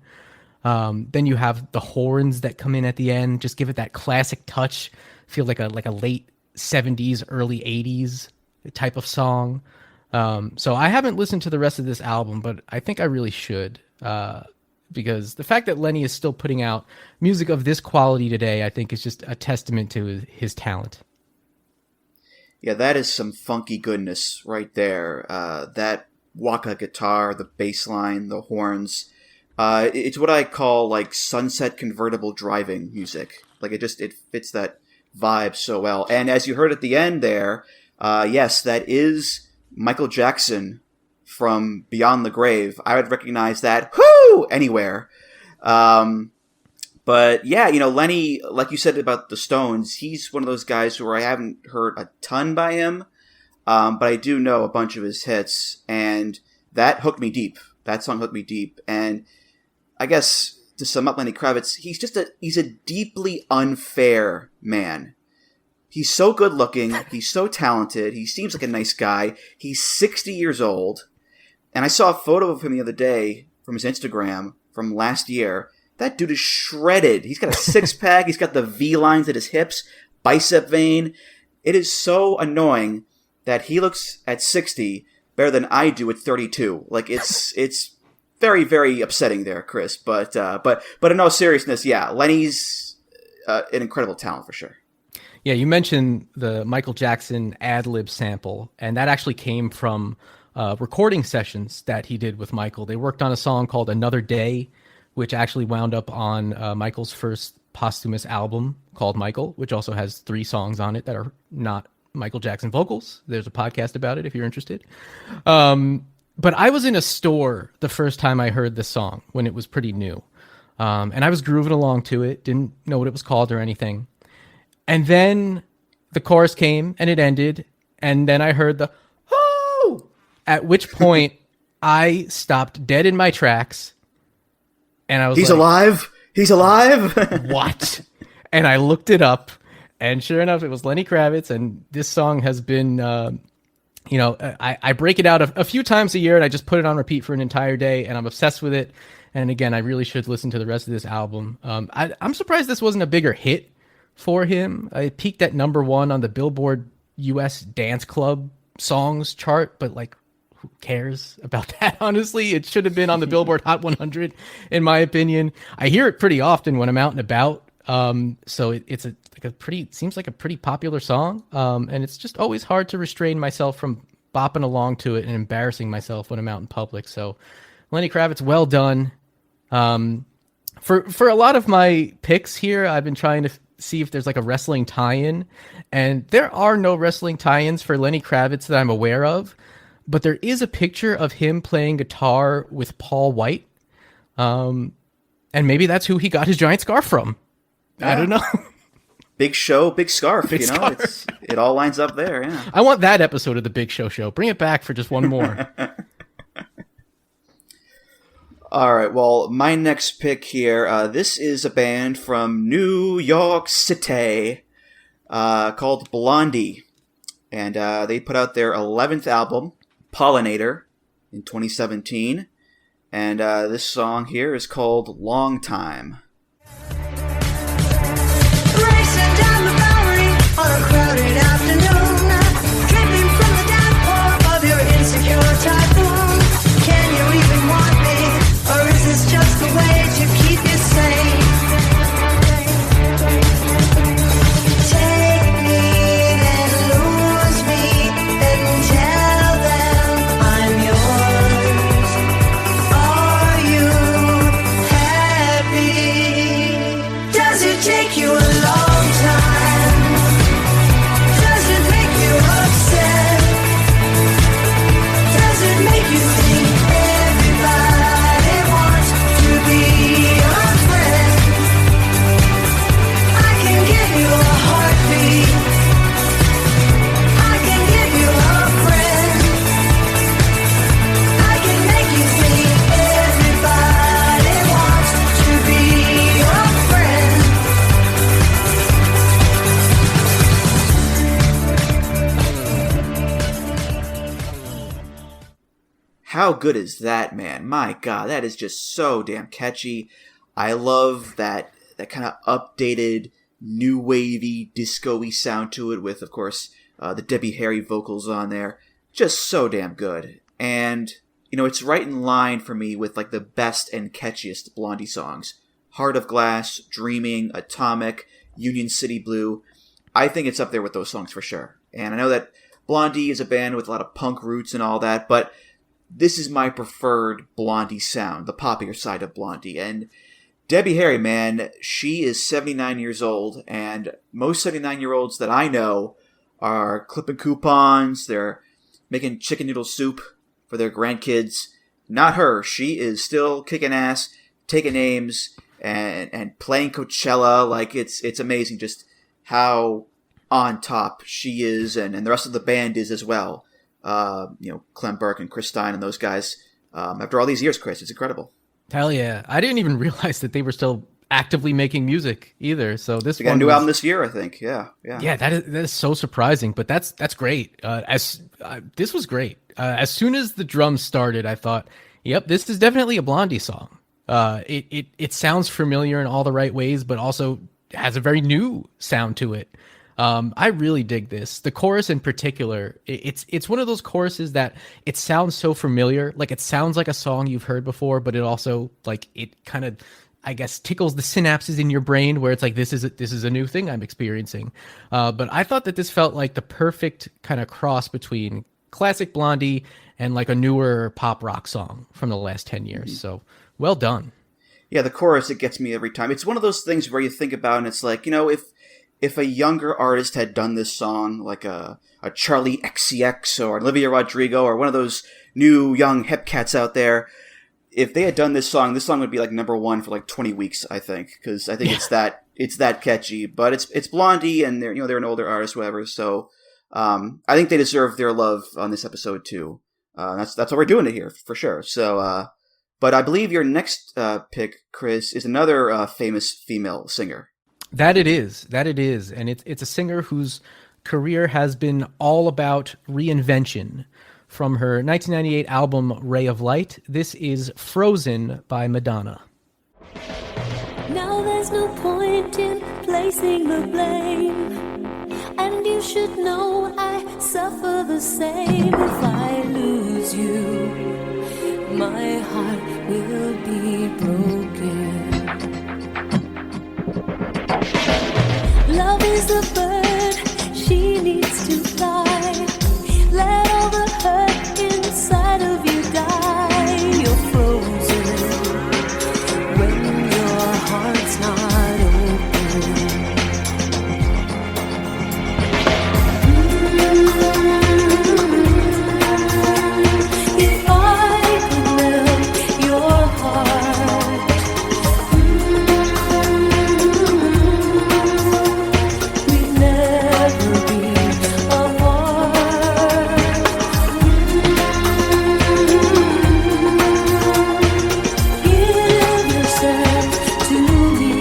Then you have the horns that come in at the end, just give it that classic touch. Feel like a late 70s, early 80s type of song. So I haven't listened to the rest of this album, but I think I really should. Because the fact that Lenny is still putting out music of this quality today, I think is just a testament to his talent. Yeah, that is some funky goodness right there. That waka guitar, the bass line, the horns. It's what I call like sunset convertible driving music. Like it fits that vibe so well. And as you heard at the end there, yes, that is Michael Jackson from Beyond the Grave. I would recognize that anywhere. But yeah, Lenny, like you said about the Stones, he's one of those guys where I haven't heard a ton by him, but I do know a bunch of his hits, and that hooked me deep. That song hooked me deep, and I guess to sum up Lenny Kravitz, he's a deeply unfair man. He's so good looking, he's so talented, he seems like a nice guy. He's 60 years old, and I saw a photo of him the other day from his Instagram from last year. That dude is shredded. He's got a six-pack. He's got the V lines at his hips, bicep vein. It is so annoying that he looks at 60 better than I do at 32. Like, it's very, very upsetting there, Chris. But in all seriousness, yeah, Lenny's an incredible talent for sure. Yeah, you mentioned the Michael Jackson ad-lib sample, and that actually came from recording sessions that he did with Michael. They worked on a song called Another Day, which actually wound up on Michael's first posthumous album called Michael, which also has 3 songs on it that are not Michael Jackson vocals. There's a podcast about it if you're interested. But I was in a store the first time I heard this song when it was pretty new. And I was grooving along to it, didn't know what it was called or anything. And then the chorus came and it ended. And then I heard the, oh, at which point I stopped dead in my tracks. And I was He's like, alive? He's alive? What? And I looked it up, and sure enough, it was Lenny Kravitz, and this song has been, I break it out a few times a year, and I just put it on repeat for an entire day, and I'm obsessed with it. And again, I really should listen to the rest of this album. I'm surprised this wasn't a bigger hit for him. It peaked at #1 on the Billboard US Dance Club songs chart, but like, who cares about that? Honestly, it should have been on the Billboard Hot 100, in my opinion. I hear it pretty often when I'm out and about. So it's seems like a pretty popular song. And it's just always hard to restrain myself from bopping along to it and embarrassing myself when I'm out in public. So Lenny Kravitz, well done. For a lot of my picks here, I've been trying to see if there's like a wrestling tie-in, and there are no wrestling tie-ins for Lenny Kravitz that I'm aware of. But there is a picture of him playing guitar with Paul White. And maybe that's who he got his giant scarf from. Yeah. I don't know. Big Show, big scarf, big scarf. It all lines up there, yeah. I want that episode of the Big Show. Bring it back for just one more. All right, well, my next pick here, this is a band from New York City called Blondie. And they put out their 11th album, Pollinator, in 2017, and this song here is called Long Time. Racing down the Bowery on a crowded afternoon, dripping from the downpour of your insecure typhoon. Can you even want me, or is this just the way to keep you sane? Take me, then lose me, then tell them I'm yours. Are you happy? how good is that, man? My God, that is just so damn catchy. I love that kind of updated, new wavy, disco-y sound to it with, of course, the Debbie Harry vocals on there. Just so damn good. And, it's right in line for me with like the best and catchiest Blondie songs. Heart of Glass, Dreaming, Atomic, Union City Blue. I think it's up there with those songs for sure. And I know that Blondie is a band with a lot of punk roots and all that, but this is my preferred Blondie sound, the poppier side of Blondie. And Debbie Harry, man, she is 79 years old, and most 79-year-olds that I know are clipping coupons, they're making chicken noodle soup for their grandkids. Not her. She is still kicking ass, taking names, and playing Coachella. Like, it's amazing just how on top she is, and the rest of the band is as well. Clem Burke and Chris Stein and those guys. After all these years, Chris, it's incredible. Hell yeah. I didn't even realize that they were still actively making music either. So they got a new album this year, I think. Yeah. Yeah, that is so surprising, but that's great. This was great. As soon as the drums started, I thought, yep, this is definitely a Blondie song. It sounds familiar in all the right ways, but also has a very new sound to it. I really dig this. The chorus in particular, it's one of those choruses that it sounds so familiar. Like, it sounds like a song you've heard before, but it also, like, it kind of, I guess, tickles the synapses in your brain where it's like, this is a new thing I'm experiencing. But I thought that this felt like the perfect kind of cross between classic Blondie and like a newer pop rock song from the last 10 years. Mm-hmm. So well done. Yeah, the chorus, it gets me every time. It's one of those things where you think about and it's like, if a younger artist had done this song, like a Charlie XCX or Olivia Rodrigo or one of those new young hip cats out there, if they had done this song would be like number one for like 20 weeks, I think, because I think it's that catchy. But it's Blondie, and they're an older artist, whatever. So I think they deserve their love on this episode too. That's what we're doing it here for sure. So, but I believe your next pick, Chris, is another famous female singer. That it is, and it's a singer whose career has been all about reinvention. From her 1998 album Ray of Light, this is Frozen by Madonna. Now there's no point in placing the blame, and you should know I suffer the same. If I lose you, my heart will be broken. Love is a bird, she needs to fly. Let all the hurt inside of you die. You're frozen when your heart's not open. If I could melt your heart, we'd never be apart. Give yourself to me.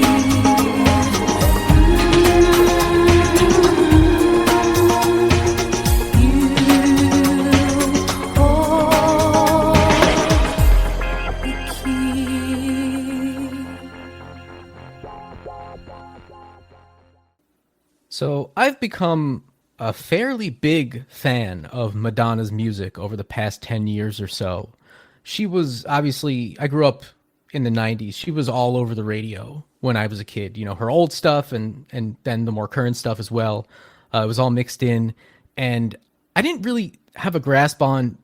You hold the key. So I've become a fairly big fan of Madonna's music over the past 10 years or so. She was obviously, I grew up in the 90s. She was all over the radio when I was a kid. Her old stuff and then the more current stuff as well. It was all mixed in. And I didn't really have a grasp on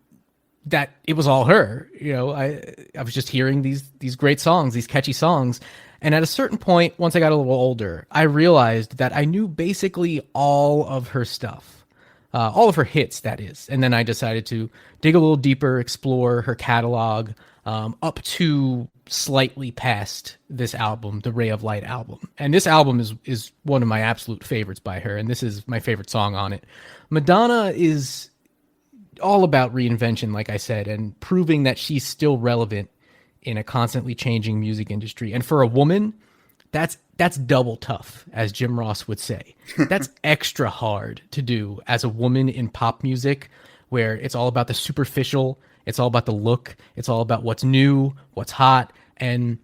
that it was all her. I was just hearing these great songs, these catchy songs. And at a certain point, once I got a little older, I realized that I knew basically all of her stuff, all of her hits, that is. And then I decided to dig a little deeper, explore her catalog, up to slightly past this album, the Ray of Light album. And this album is one of my absolute favorites by her, and this is my favorite song on it. Madonna is all about reinvention, like I said, and proving that she's still relevant in a constantly changing music industry. And for a woman, that's double tough, as Jim Ross would say. That's extra hard to do as a woman in pop music, where it's all about the superficial, it's all about the look, it's all about what's new, what's hot, and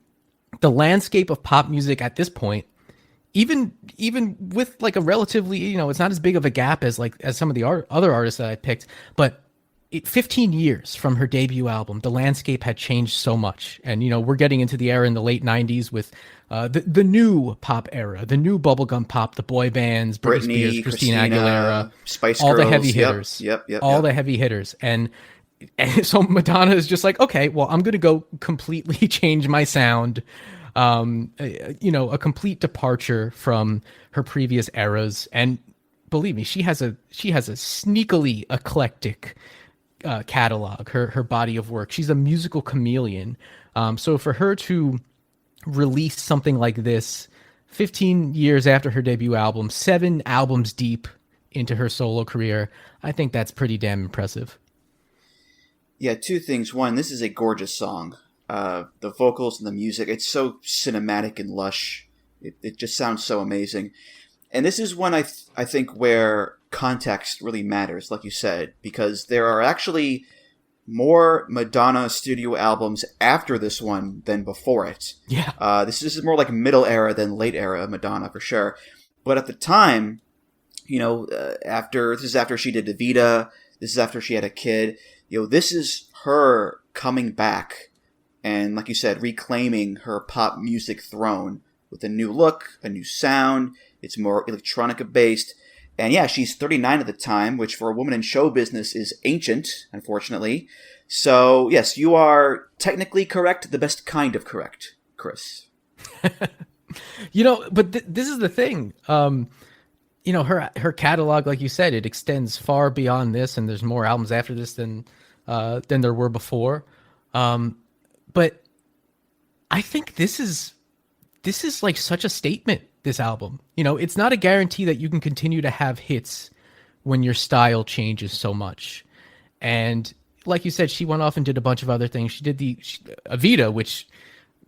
the landscape of pop music at this point, even with like a relatively, you know, it's not as big of a gap as some of the other artists that I picked, but 15 years from her debut album, the landscape had changed so much. And, you know, we're getting into the era in the late 90s with the new pop era, the new bubblegum pop, the boy bands, Britney Spears, Christina Aguilera, Spice all Girls, the heavy hitters. Yep. The heavy hitters. And so Madonna is just like, okay, well, I'm going to go completely change my sound. You know, a complete departure from her previous eras. And believe me, she has a sneakily eclectic catalog, her body of work. She's a musical chameleon. So for her to release something like this 15 years after her debut album, 7 albums deep into her solo career, I think that's pretty damn impressive. Yeah, 2 things. One, this is a gorgeous song. The vocals and the music, it's so cinematic and lush. It just sounds so amazing. And this is one I think where context really matters, like you said, because there are actually more Madonna studio albums after this one than before it. Yeah. This is more like middle era than late era Madonna for sure. But at the time, you know, this is after she did Evita, this is after she had a kid. You know, this is her coming back and, like you said, reclaiming her pop music throne with a new look, a new sound. It's more electronica based. And yeah, she's 39 at the time, which for a woman in show business is ancient, unfortunately. So yes, you are technically correct, the best kind of correct, Chris. You know, but this is the thing. You know, her catalog, like you said, it extends far beyond this, and there's more albums after this than there were before. But I think this is like such a statement, this album. You know, it's not a guarantee that you can continue to have hits when your style changes so much. And like you said, she went off and did a bunch of other things. She did Evita, which,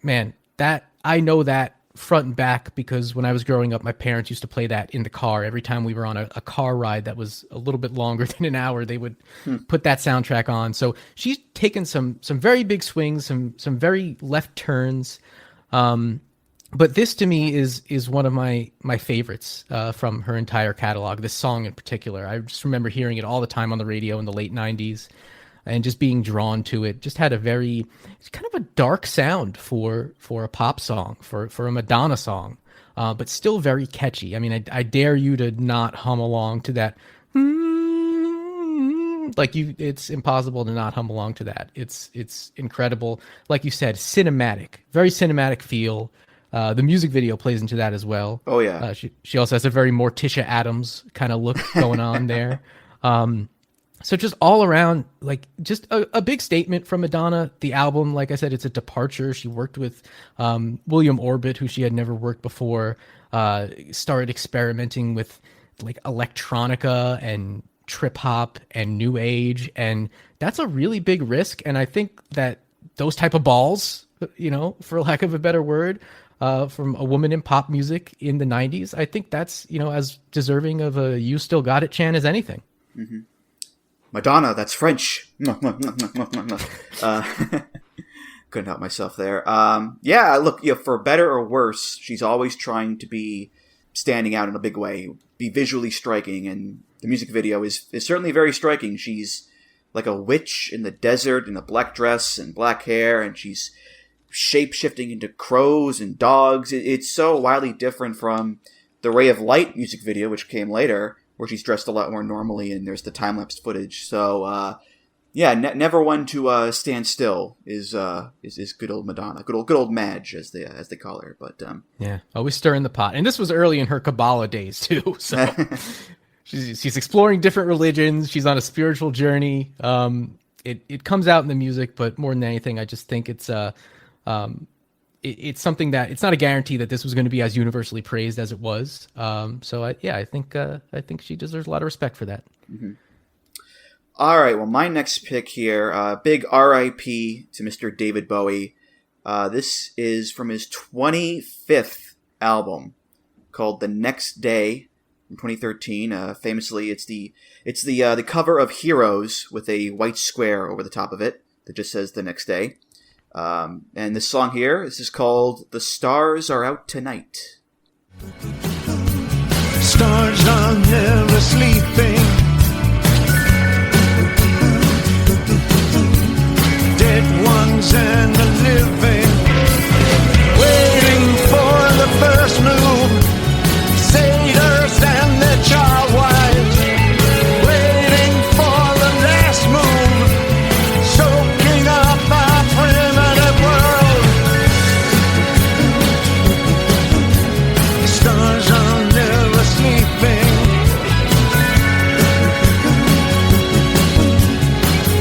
man, that I know that front and back, because when I was growing up, my parents used to play that in the car. Every time we were on a car ride that was a little bit longer than an hour, they would put that soundtrack on. So she's taken some very big swings, some very left turns. But this to me is one of my favorites from her entire catalog, this song in particular. I just remember hearing it all the time on the radio in the late 90s and just being drawn to it. Just had it's kind of a dark sound for a pop song, for a Madonna song, but still very catchy. I mean, I dare you to not hum along to that. It's impossible to not hum along to that. It's incredible. Like you said, cinematic, very cinematic feel. The music video plays into that as well. Oh, yeah. She also has a very Morticia Addams kind of look going on there. So just all around, like, just a big statement from Madonna. The album, like I said, it's a departure. She worked with William Orbit, who she had never worked before, started experimenting with, like, electronica and trip hop and new age. And that's a really big risk. And I think that those type of balls, you know, for lack of a better word, from a woman in pop music in the 90s, I think that's, you know, as deserving of a "You Still Got It" chant as anything. Mm-hmm. Madonna, that's French. Couldn't help myself there. Yeah, look, you know, for better or worse, she's always trying to be standing out in a big way, be visually striking, and the music video is certainly very striking. She's like a witch in the desert in a black dress and black hair, and she's shape-shifting into crows and dogs. It's so wildly different from the Ray of Light music video, which came later, where she's dressed a lot more normally, and there's the time-lapse footage. So, yeah, never one to stand still is good old Madonna, good old Madge, as they call her. But yeah, always stirring the pot. And this was early in her Kabbalah days too, so she's exploring different religions. She's on a spiritual journey. It comes out in the music, but more than anything, I just think it's something that it's not a guarantee that this was going to be as universally praised as it was. So I think she deserves a lot of respect for that. Mm-hmm. All right. Well, my next pick here, big R.I.P. to Mr. David Bowie. This is from his 25th album called The Next Day, from 2013. Famously, it's the cover of Heroes with a white square over the top of it that just says The Next Day. And this song here, this is called "The Stars Are Out Tonight." Stars are never sleeping. Dead ones and the living, waiting for the first move. Satyrs and their child wives, waiting for the last move, soaking up our primitive world. The stars are never sleeping.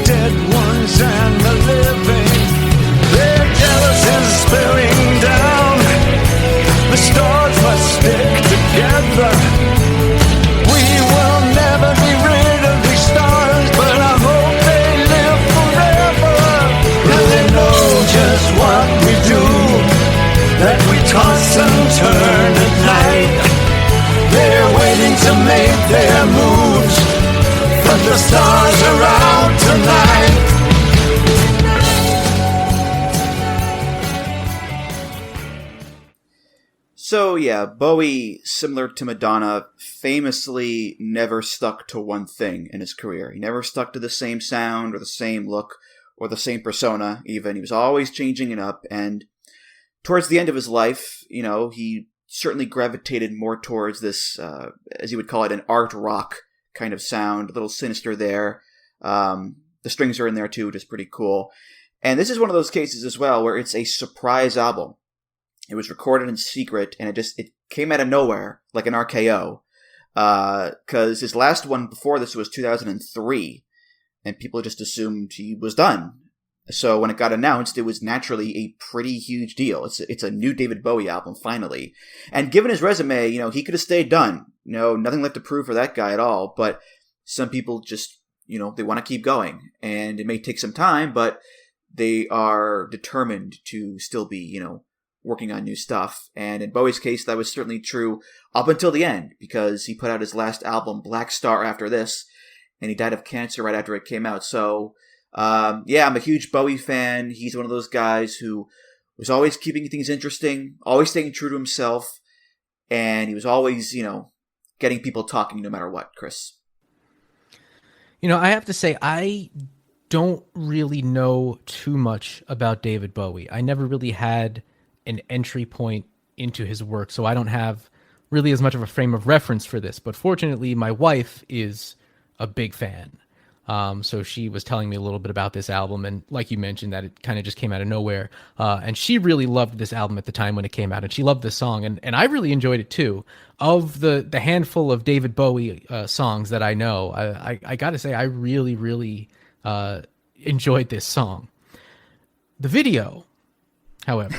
Dead ones and the living, their jealousy's spilling down. The stars must stick together. We will never be rid of these stars, but I hope they live forever. And they know just what we do, that we toss and turn at night. They're waiting to make their moves, but the stars are out tonight. So yeah, Bowie, similar to Madonna, famously never stuck to one thing in his career. He never stuck to the same sound or the same look or the same persona even. He was always changing it up, and towards the end of his life, he certainly gravitated more towards this, as you would call it, an art rock kind of sound, a little sinister there. The strings are in there too, which is pretty cool. And this is one of those cases as well where it's a surprise album. It was recorded in secret, and it came out of nowhere, like an RKO. Because his last one before this was 2003, and people just assumed he was done. So when it got announced, it was naturally a pretty huge deal. It's a new David Bowie album, finally. And given his resume, he could have stayed done. Nothing left to prove for that guy at all. But some people just, they want to keep going. And it may take some time, but they are determined to still be, working on new stuff. And in Bowie's case, that was certainly true up until the end, because he put out his last album, Black Star, after this, and he died of cancer right after it came out. So, yeah, I'm a huge Bowie fan. He's one of those guys who was always keeping things interesting, always staying true to himself, and he was always, getting people talking no matter what, Chris. I have to say, I don't really know too much about David Bowie. I never really had an entry point into his work, so I don't have really as much of a frame of reference for this. But fortunately, my wife is a big fan. So she was telling me a little bit about this album, and like you mentioned, that it kind of just came out of nowhere. And she really loved this album at the time when it came out, and she loved this song, and I really enjoyed it too. Of the handful of David Bowie songs that I know, I got to say I really, really enjoyed this song. The video, however,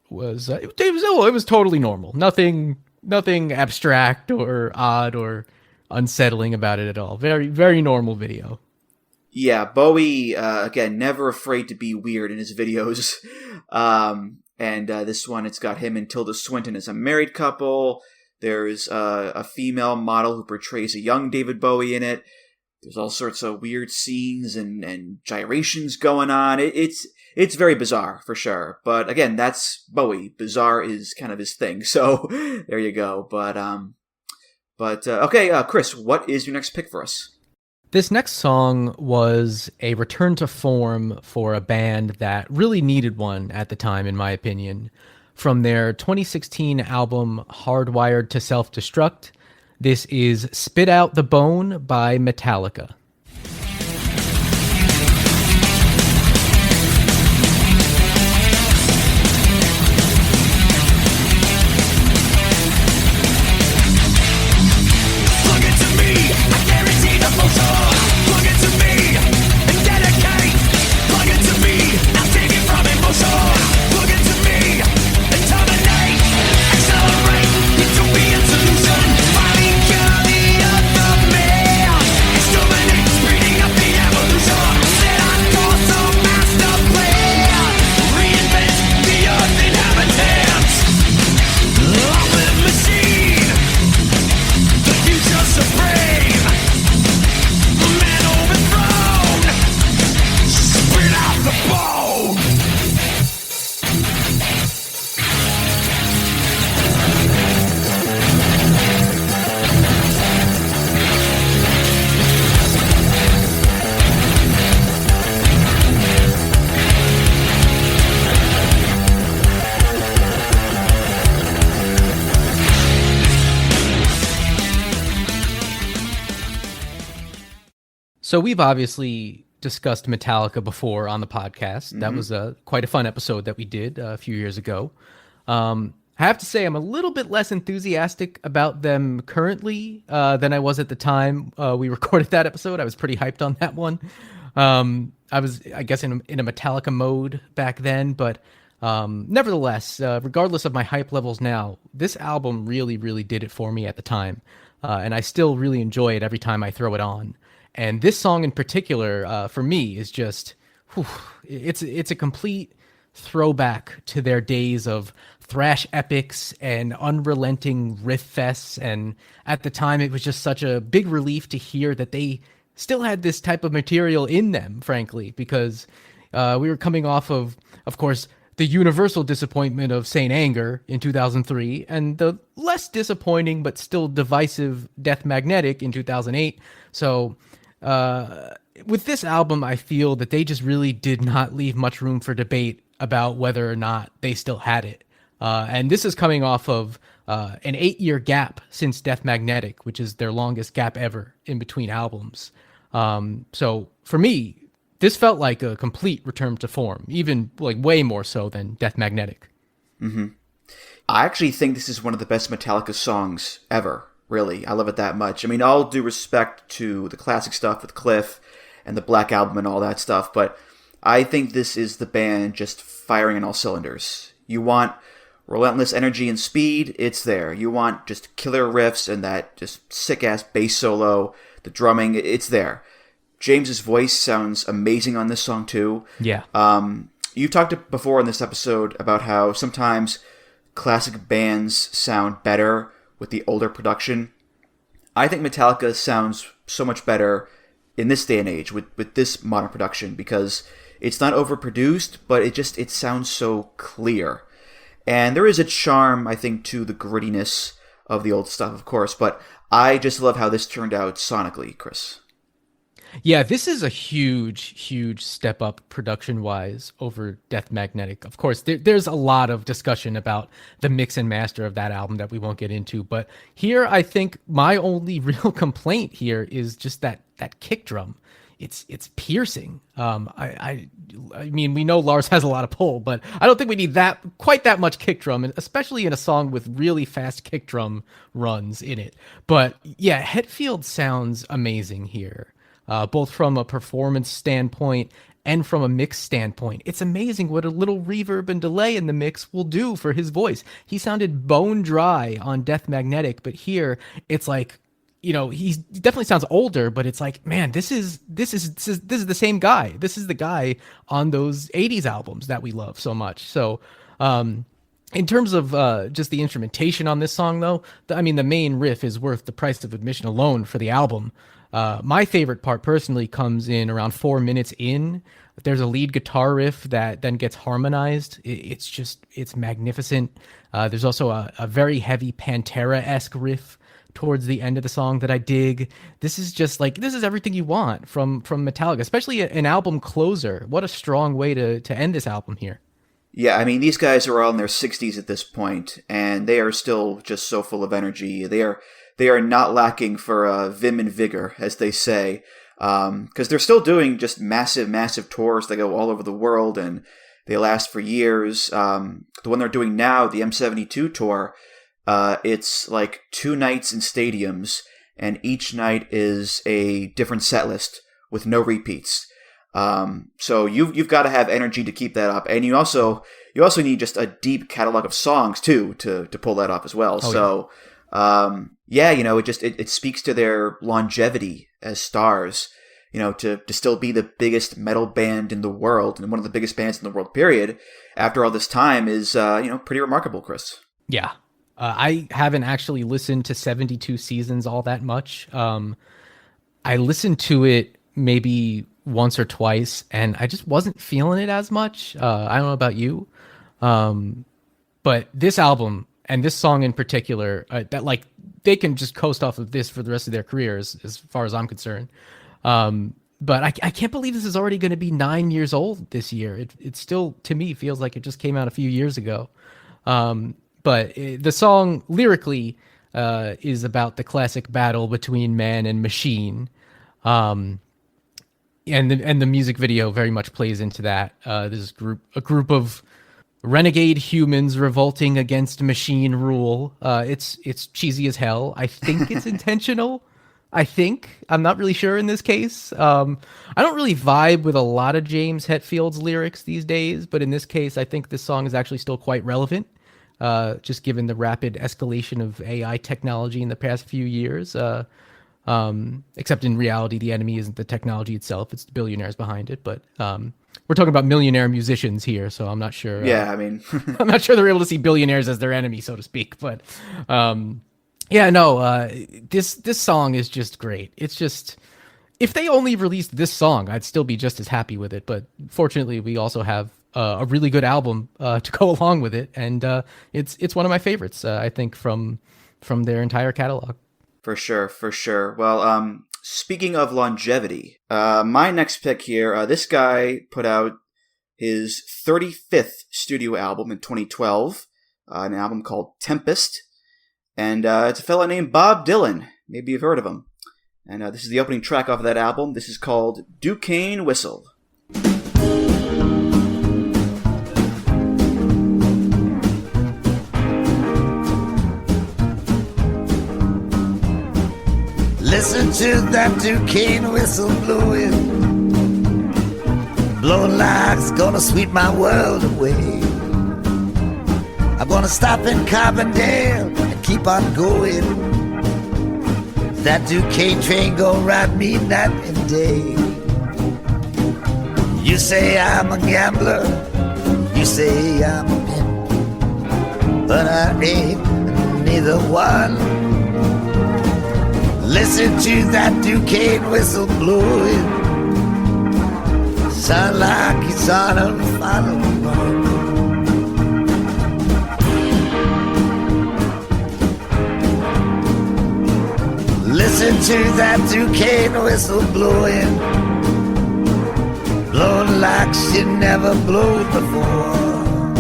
it was totally normal. Nothing abstract or odd or unsettling about it at all. Very, very normal video. Yeah, Bowie, again, never afraid to be weird in his videos. And this one, it's got him and Tilda Swinton as a married couple. There's a female model who portrays a young David Bowie in it. There's all sorts of weird scenes and gyrations going on. It's very bizarre, for sure. But again, that's Bowie. Bizarre is kind of his thing. So there you go. But okay, Chris, what is your next pick for us? This next song was a return to form for a band that really needed one at the time, in my opinion. From their 2016 album, Hardwired to Self-Destruct, this is Spit Out the Bone by Metallica. Solution, finding cure the other man. Exterminate So we've obviously discussed Metallica before on the podcast. That was quite a fun episode that we did a few years ago. I have to say I'm a little bit less enthusiastic about them currently than I was at the time we recorded that episode. I was pretty hyped on that one. I was, I guess, in a Metallica mode back then, but nevertheless, regardless of my hype levels now, this album really, really did it for me at the time. And I still really enjoy it every time I throw it on. And this song in particular, for me, is just, it's a complete throwback to their days of thrash epics and unrelenting riff fests. And at the time, it was just such a big relief to hear that they still had this type of material in them, frankly, because we were coming off of course, the universal disappointment of Saint Anger in 2003, and the less disappointing but still divisive Death Magnetic in 2008. So with this album, I feel that they just really did not leave much room for debate about whether or not they still had it. And this is coming off of an 8-year gap since Death Magnetic, which is their longest gap ever in between albums. So for me, this felt like a complete return to form, even like way more so than Death Magnetic. I actually think this is one of the best Metallica songs ever, really. I love it that much. I mean, all due respect to the classic stuff with Cliff and the Black Album and all that stuff, but I think this is the band just firing on all cylinders. You want relentless energy and speed, it's there. You want just killer riffs and that just sick-ass bass solo, the drumming, it's there. James's voice sounds amazing on this song too. Yeah. You've talked before in this episode about how sometimes classic bands sound better with the older production. I think Metallica sounds so much better in this day and age with this modern production because it's not overproduced, but it sounds so clear. And there is a charm, I think, to the grittiness of the old stuff, of course, but I just love how this turned out sonically, Chris. Yeah, this is a huge step up production-wise over Death Magnetic. Of course, there's a lot of discussion about the mix and master of that album that we won't get into. But here, I think my only real complaint here is just that kick drum. It's piercing. I mean, we know Lars has a lot of pull, but I don't think we need quite that much kick drum, and especially in a song with really fast kick drum runs in it. But yeah, Hetfield sounds amazing here. Both from a performance standpoint and from a mix standpoint. It's amazing what a little reverb and delay in the mix will do for his voice. He sounded bone dry on Death Magnetic, but here it's like, he definitely sounds older, but it's like, man, this is the same guy. This is the guy on those 80s albums that we love so much. So, in terms of just the instrumentation on this song, though, the main riff is worth the price of admission alone for the album. My favorite part personally comes in around 4 minutes in. There's a lead guitar riff that then gets harmonized. It's magnificent. There's also a very heavy Pantera-esque riff towards the end of the song that I dig. This is everything you want from Metallica, especially an album closer. What a strong way to end this album here. Yeah, I mean, these guys are all in their 60s at this point, and they are still just so full of energy. They are not lacking for vim and vigor, as they say, because they're still doing just massive tours. They go all over the world, and they last for years. The one they're doing now, the M72 tour, it's like 2 nights in stadiums, and each night is a different set list with no repeats. So you've got to have energy to keep that up, and you also need just a deep catalog of songs too to pull that off as well. It speaks to their longevity as stars, to still be the biggest metal band in the world and one of the biggest bands in the world, period, after all this time is, pretty remarkable, Chris. Yeah. I haven't actually listened to 72 Seasons all that much. I listened to it maybe once or twice, and I just wasn't feeling it as much. I don't know about you. But this album and this song in particular, they can just coast off of this for the rest of their careers, as far as I'm concerned. But I can't believe this is already going to be 9 years old this year. It still, to me, feels like it just came out a few years ago. But the song lyrically is about the classic battle between man and machine. And the music video very much plays into that. This a group of renegade humans revolting against machine rule. It's cheesy as hell. I think it's intentional. I'm not really sure in this case. I don't really vibe with a lot of James Hetfield's lyrics these days, but in this case, I think this song is actually still quite relevant. Just given the rapid escalation of AI technology in the past few years. Except in reality, the enemy isn't the technology itself; it's the billionaires behind it. But we're talking about millionaire musicians here, so I'm not sure. Yeah, I mean, I'm not sure they're able to see billionaires as their enemy, so to speak. But this song is just great. It's just, if they only released this song, I'd still be just as happy with it. But fortunately, we also have a really good album to go along with it, and it's one of my favorites. I think from their entire catalog. For sure. Well, speaking of longevity, my next pick here, this guy put out his 35th studio album in 2012, an album called Tempest, and it's a fellow named Bob Dylan. Maybe you've heard of him. And this is the opening track off of that album. This is called Duquesne Whistle. Listen to that Duquesne whistle blowing, blowing like it's gonna sweep my world away. I'm gonna stop in Carbondale and keep on going. That Duquesne train gonna ride me night and day. You say I'm a gambler, you say I'm a pimp, but I ain't neither one. Listen to that Duquesne whistle blowing, sound like it's on a final one. Listen to that Duquesne whistle blowing, blowing like she never blew before.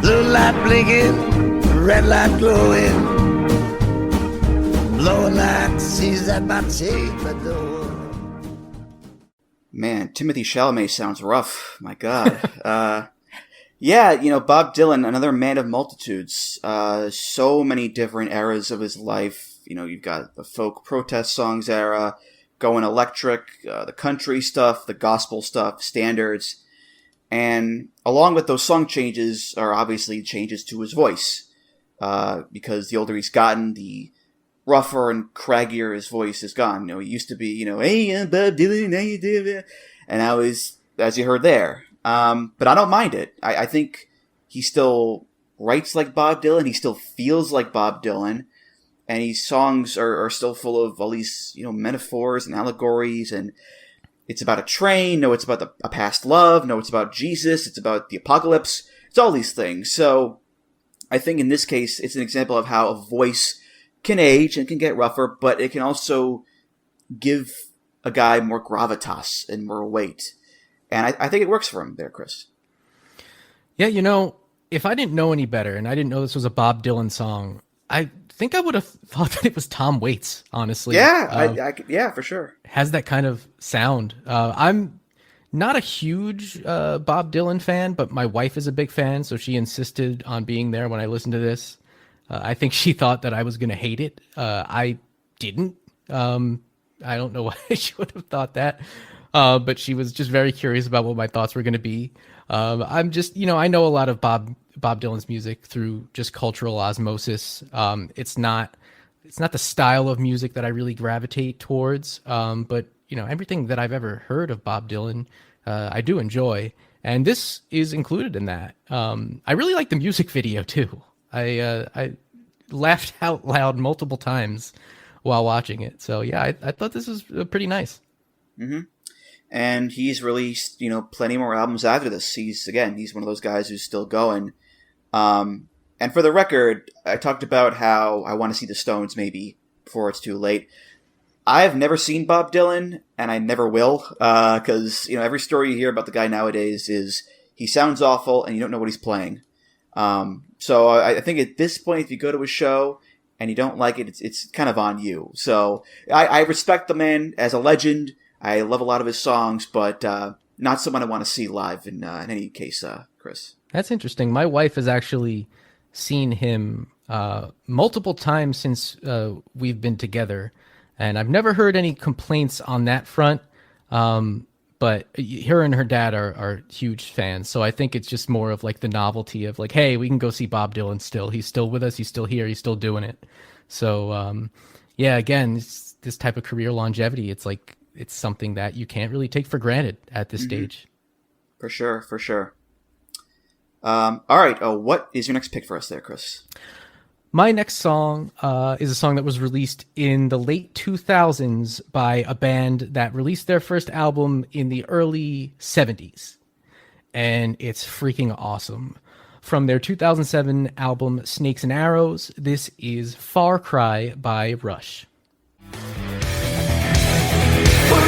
Blue light blinking, red light glowing, blowing like she's at my chamber door. Man, Timothy Chalamet sounds rough. My God. Yeah, Bob Dylan, another man of multitudes. So many different eras of his life. You've got the folk protest songs era, going electric, the country stuff, the gospel stuff, standards. And along with those song changes are obviously changes to his voice. Because the older he's gotten, the rougher and craggier his voice has gone. He used to be, hey, I'm Bob Dylan, how you doing? And now he's, as you heard there. But I don't mind it. I think he still writes like Bob Dylan. He still feels like Bob Dylan. And his songs are still full of all these, metaphors and allegories. And it's about a train. No, it's about a past love. No, it's about Jesus. It's about the apocalypse. It's all these things. So I think in this case, it's an example of how a voice can age and can get rougher, but it can also give a guy more gravitas and more weight. And I think it works for him there, Chris. Yeah, if I didn't know any better and I didn't know this was a Bob Dylan song, I think I would have thought that it was Tom Waits, honestly. Yeah, yeah, for sure. Has that kind of sound. I'm not a huge Bob Dylan fan, but my wife is a big fan, so she insisted on being there when I listened to this. I think she thought that I was going to hate it. I didn't. I don't know why she would have thought that. But she was just very curious about what my thoughts were going to be. I'm just, I know a lot of Bob Dylan's music through just cultural osmosis. It's not the style of music that I really gravitate towards. But everything that I've ever heard of Bob Dylan, I do enjoy. And this is included in that. I really like the music video too. I laughed out loud multiple times while watching it. So yeah, I thought this was pretty nice. Mm-hmm. And he's released, plenty more albums after this. He's one of those guys who's still going. And for the record, I talked about how I want to see the Stones maybe before it's too late. I've never seen Bob Dylan, and I never will, because every story you hear about the guy nowadays is he sounds awful, and you don't know what he's playing. So I think at this point, if you go to a show and you don't like it, it's kind of on you. So I respect the man as a legend. I love a lot of his songs, but not someone I want to see live in any case, Chris. That's interesting. My wife has actually seen him multiple times since we've been together, and I've never heard any complaints on that front. But her and her dad are huge fans, so I think it's just more of like the novelty of like, hey, we can go see Bob Dylan still. He's still with us. He's still here. He's still doing it. So yeah, again, it's this type of career longevity. It's like it's something that you can't really take for granted at this stage. For sure, for sure. All right, what is your next pick for us there, Chris? My next song is a song that was released in the late 2000s by a band that released their first album in the early 70s. And it's freaking awesome. From their 2007 album Snakes and Arrows, this is Far Cry by Rush.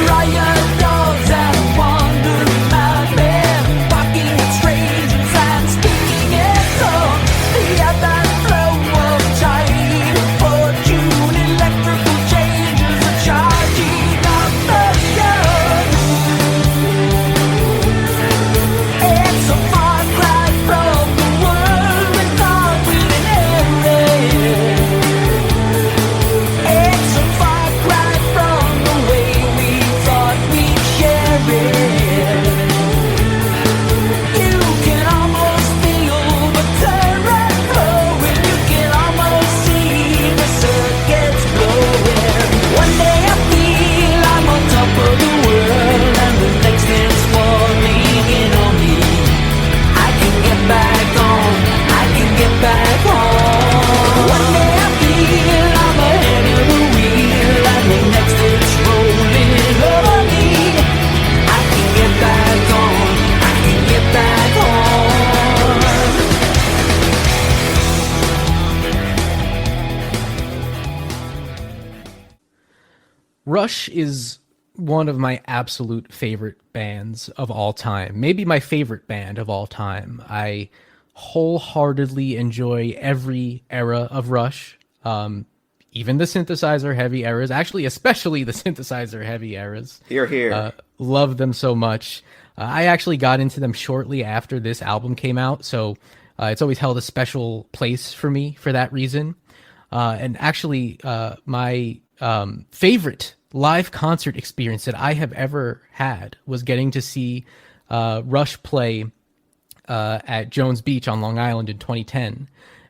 Riot dogs and wandering madmen, barking at strangers and speaking in tongues. The ebb and flow of tide, fortune, electrical changes are charging up the gun. It's a far cry from the world we thought we'd inherit. It's a far cry from the way we thought we'd share it. You can almost feel the terror growing. You can almost see the circuits blowing. One day I feel I'm on top of the world, and the next it's falling in on me. I can get back on. I can get back on. One day I feel I'm ahead of the wheel, and the next it's rolling over me. I can get back on. I can get back on. Rush is one of my absolute favorite bands of all time. Maybe my favorite band of all time. I wholeheartedly enjoy every era of Rush. Even the synthesizer heavy eras, actually, especially the synthesizer heavy eras. Here, here. Love them so much. I actually got into them shortly after this album came out, so it's always held a special place for me for that reason. And actually, my favorite live concert experience that I have ever had was getting to see Rush play at Jones Beach on Long Island in 2010.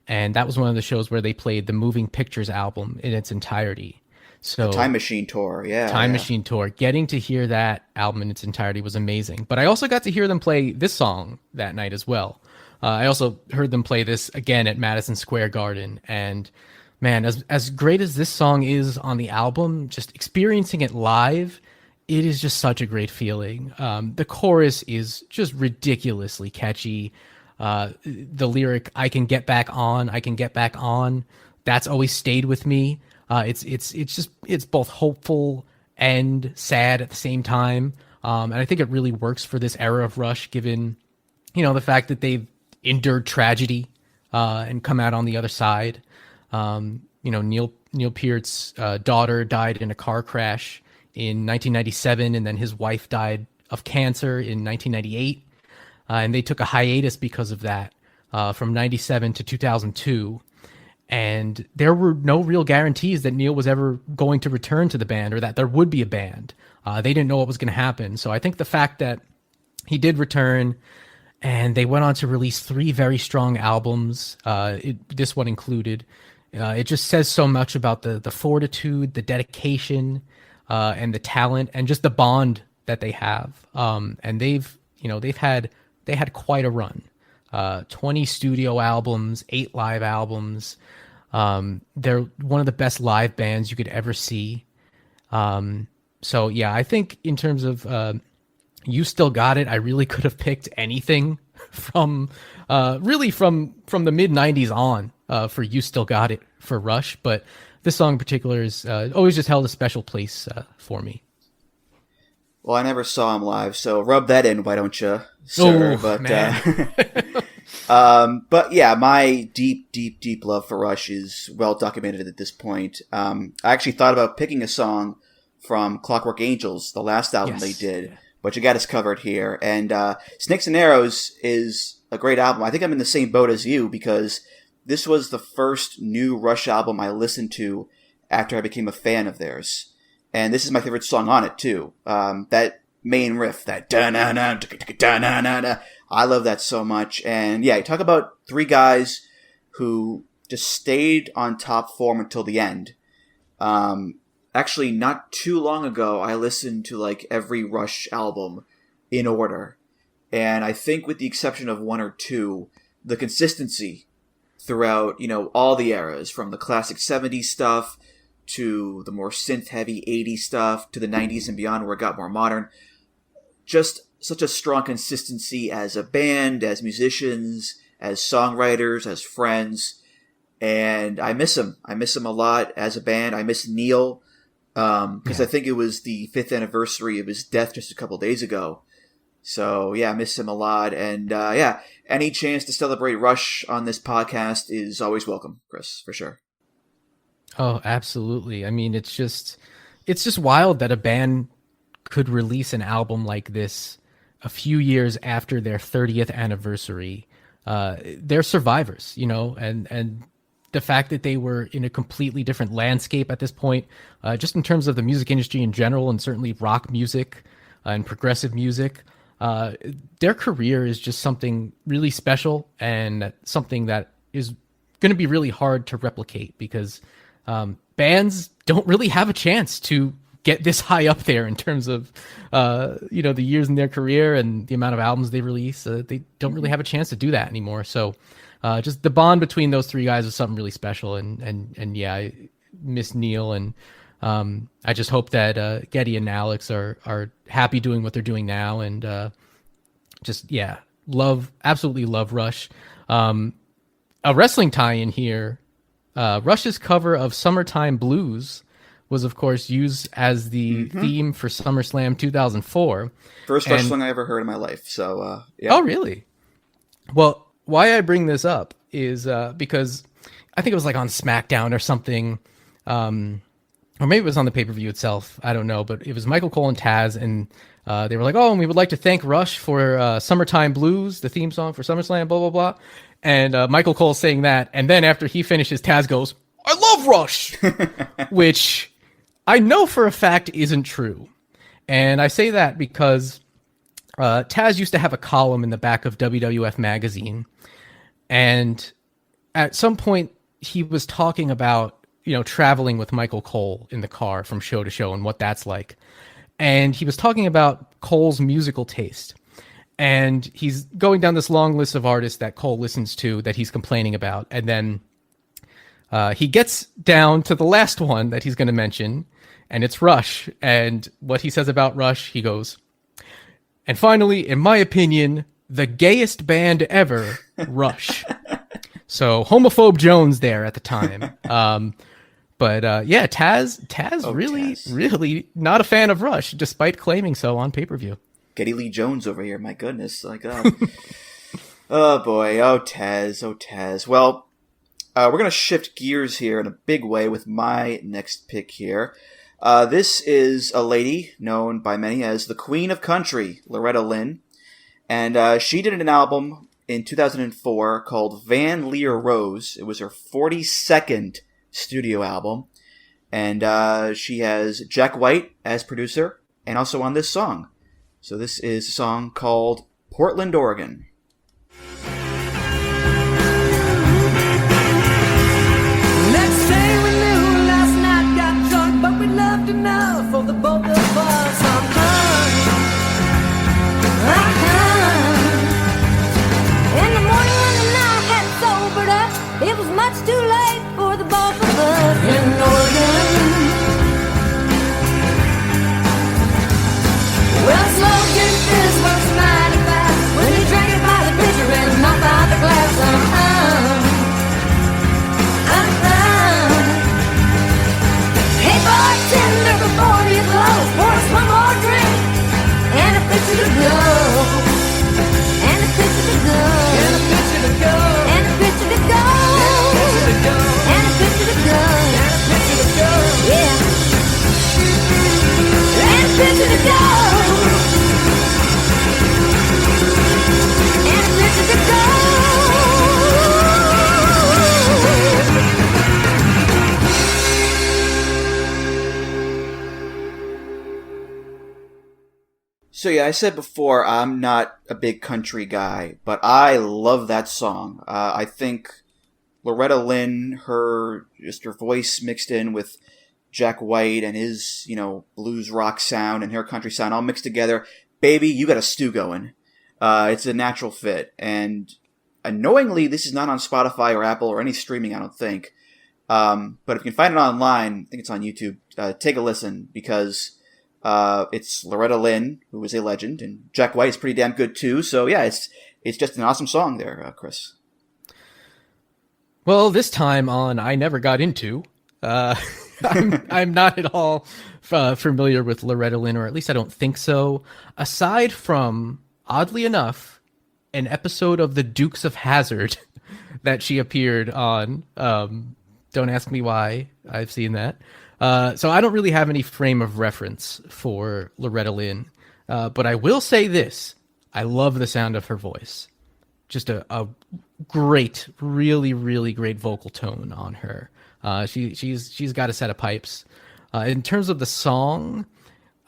And that was one of the shows where they played the Moving Pictures album in its entirety. So Time Machine Tour, yeah. Time Machine Tour. Getting to hear that album in its entirety was amazing. But I also got to hear them play this song that night as well. I also heard them play this again at Madison Square Garden. And man, as great as this song is on the album, just experiencing it live, it is just such a great feeling. The chorus is just ridiculously catchy. The lyric, I can get back on, that's always stayed with me. It's both hopeful and sad at the same time. And I think it really works for this era of Rush, given, the fact that they've endured tragedy, and come out on the other side. Neil Peart's daughter died in a car crash in 1997, and then his wife died of cancer in 1998. And they took a hiatus because of that, from 97 to 2002. And there were no real guarantees that Neil was ever going to return to the band or that there would be a band. They didn't know what was going to happen. So I think the fact that he did return and they went on to release 3 very strong albums, this one included, it just says so much about the fortitude, the dedication, and the talent, and just the bond that they have. And they had quite a run. 20 studio albums, 8 live albums. They're one of the best live bands you could ever see. So yeah, I think in terms of You Still Got It, I really could have picked anything from the mid 90s on for You Still Got It for Rush, but this song in particular is always just held a special place for me. Well, I never saw him live, so rub that in, why don't you, sir? But yeah, my deep love for Rush is well documented at this point. I actually thought about picking a song from Clockwork Angels, the last album Yes. they did. But you got us covered here. And Snakes and Arrows is a great album. I think I'm in the same boat as you because this was the first new Rush album I listened to after I became a fan of theirs. And this is my favorite song on it, too. That main riff, that da-na-na, da-na-na-na, I love that so much. And yeah, you talk about three guys who just stayed on top form until the end. Actually, not too long ago, I listened to like every Rush album in order. And I think with the exception of one or two, the consistency throughout, all the eras, from the classic 70s stuff to the more synth-heavy 80s stuff to the 90s and beyond where it got more modern. Just such a strong consistency as a band, as musicians, as songwriters, as friends. And I miss him. I miss him a lot as a band. I miss Neil. Because I think it was the 5th anniversary of his death just a couple days ago. So, yeah, I miss him a lot. And, any chance to celebrate Rush on this podcast is always welcome, Chris, for sure. Oh, absolutely. I mean, it's just wild that a band could release an album like this a few years after their 30th anniversary. They're survivors, and the fact that they were in a completely different landscape at this point, just in terms of the music industry in general, and certainly rock music and progressive music, their career is just something really special and something that is going to be really hard to replicate because bands don't really have a chance to get this high up there in terms of, the years in their career and the amount of albums they release. They don't really have a chance to do that anymore. So, just the bond between those three guys is something really special. And yeah, I miss Neil. And I just hope that Geddy and Alex are happy doing what they're doing now. And absolutely love Rush. A wrestling tie-in here. Rush's cover of Summertime Blues was, of course, used as the theme for SummerSlam 2004. First Rush song I ever heard in my life. So, yeah. Oh, really? Well, why I bring this up is because I think it was like on SmackDown or something, or maybe it was on the pay-per-view itself. I don't know, but it was Michael Cole and Taz, and they were like, "Oh, and we would like to thank Rush for Summertime Blues, the theme song for SummerSlam, blah blah blah." And Michael Cole saying that, and then after he finishes, Taz goes, "I love Rush," which I know for a fact isn't true, and I say that because Taz used to have a column in the back of WWF magazine. And at some point he was talking about, traveling with Michael Cole in the car from show to show and what that's like. And he was talking about Cole's musical taste. And he's going down this long list of artists that Cole listens to that he's complaining about. And then he gets down to the last one that he's going to mention, and it's Rush. And what he says about Rush, he goes, "And finally, in my opinion, the gayest band ever, Rush." So homophobe Jones there at the time. But Taz really not a fan of Rush, despite claiming so on pay-per-view. Geddy Lee Jones over here, my goodness. Oh boy, oh Taz. Well, we're going to shift gears here in a big way with my next pick here. This is a lady known by many as the Queen of Country, Loretta Lynn. And she did an album in 2004 called Van Leer Rose. It was her 42nd studio album. And she has Jack White as producer and also on this song. So this is a song called Portland, Oregon. Let's say we knew last night, got drunk, but we loved enough for the both of us. In the morning when the night had sobered up, it was much too late for the both of us in Oregon. Well, slow did this was mighty fast when he drank it. So yeah, I said before, I'm not a big country guy, but I love that song. I think Loretta Lynn, her voice mixed in with Jack White and his, blues rock sound and her country sound all mixed together. Baby, you got a stew going. It's a natural fit. And annoyingly, this is not on Spotify or Apple or any streaming, I don't think. But if you can find it online, I think it's on YouTube, take a listen because it's Loretta Lynn, who is a legend, and Jack White is pretty damn good too. So yeah, it's just an awesome song there, Chris. Well, this time on I Never Got Into, I'm not at all familiar with Loretta Lynn, or at least I don't think so. Aside from, oddly enough, an episode of The Dukes of Hazzard that she appeared on. Don't ask me why. I've seen that. So I don't really have any frame of reference for Loretta Lynn. But I will say this. I love the sound of her voice. Just a great, really, really great vocal tone on her. She's got a set of pipes. In terms of the song,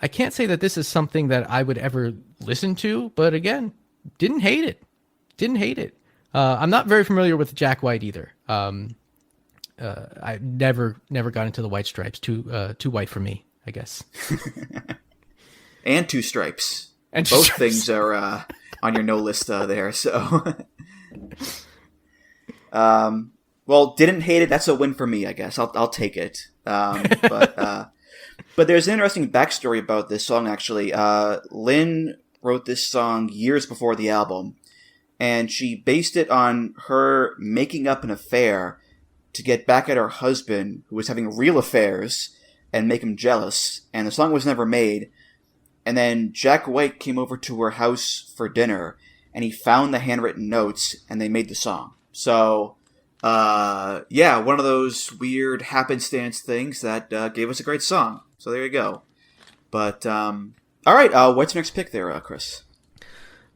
I can't say that this is something that I would ever listen to, but again, didn't hate it. I'm not very familiar with Jack White either. I never got into the White Stripes. Too white for me, I guess. And Two Stripes. And both Stripes. Things are on your no list there. So, well, didn't hate it. That's a win for me, I guess. I'll take it. But there's an interesting backstory about this song. Actually, Lynn wrote this song years before the album, and she based it on her making up an affair to get back at her husband, who was having real affairs, and make him jealous. And the song was never made. And then Jack White came over to her house for dinner, and he found the handwritten notes, and they made the song. So, yeah, one of those weird happenstance things that gave us a great song. So there you go. But, all right, what's your next pick there, Chris?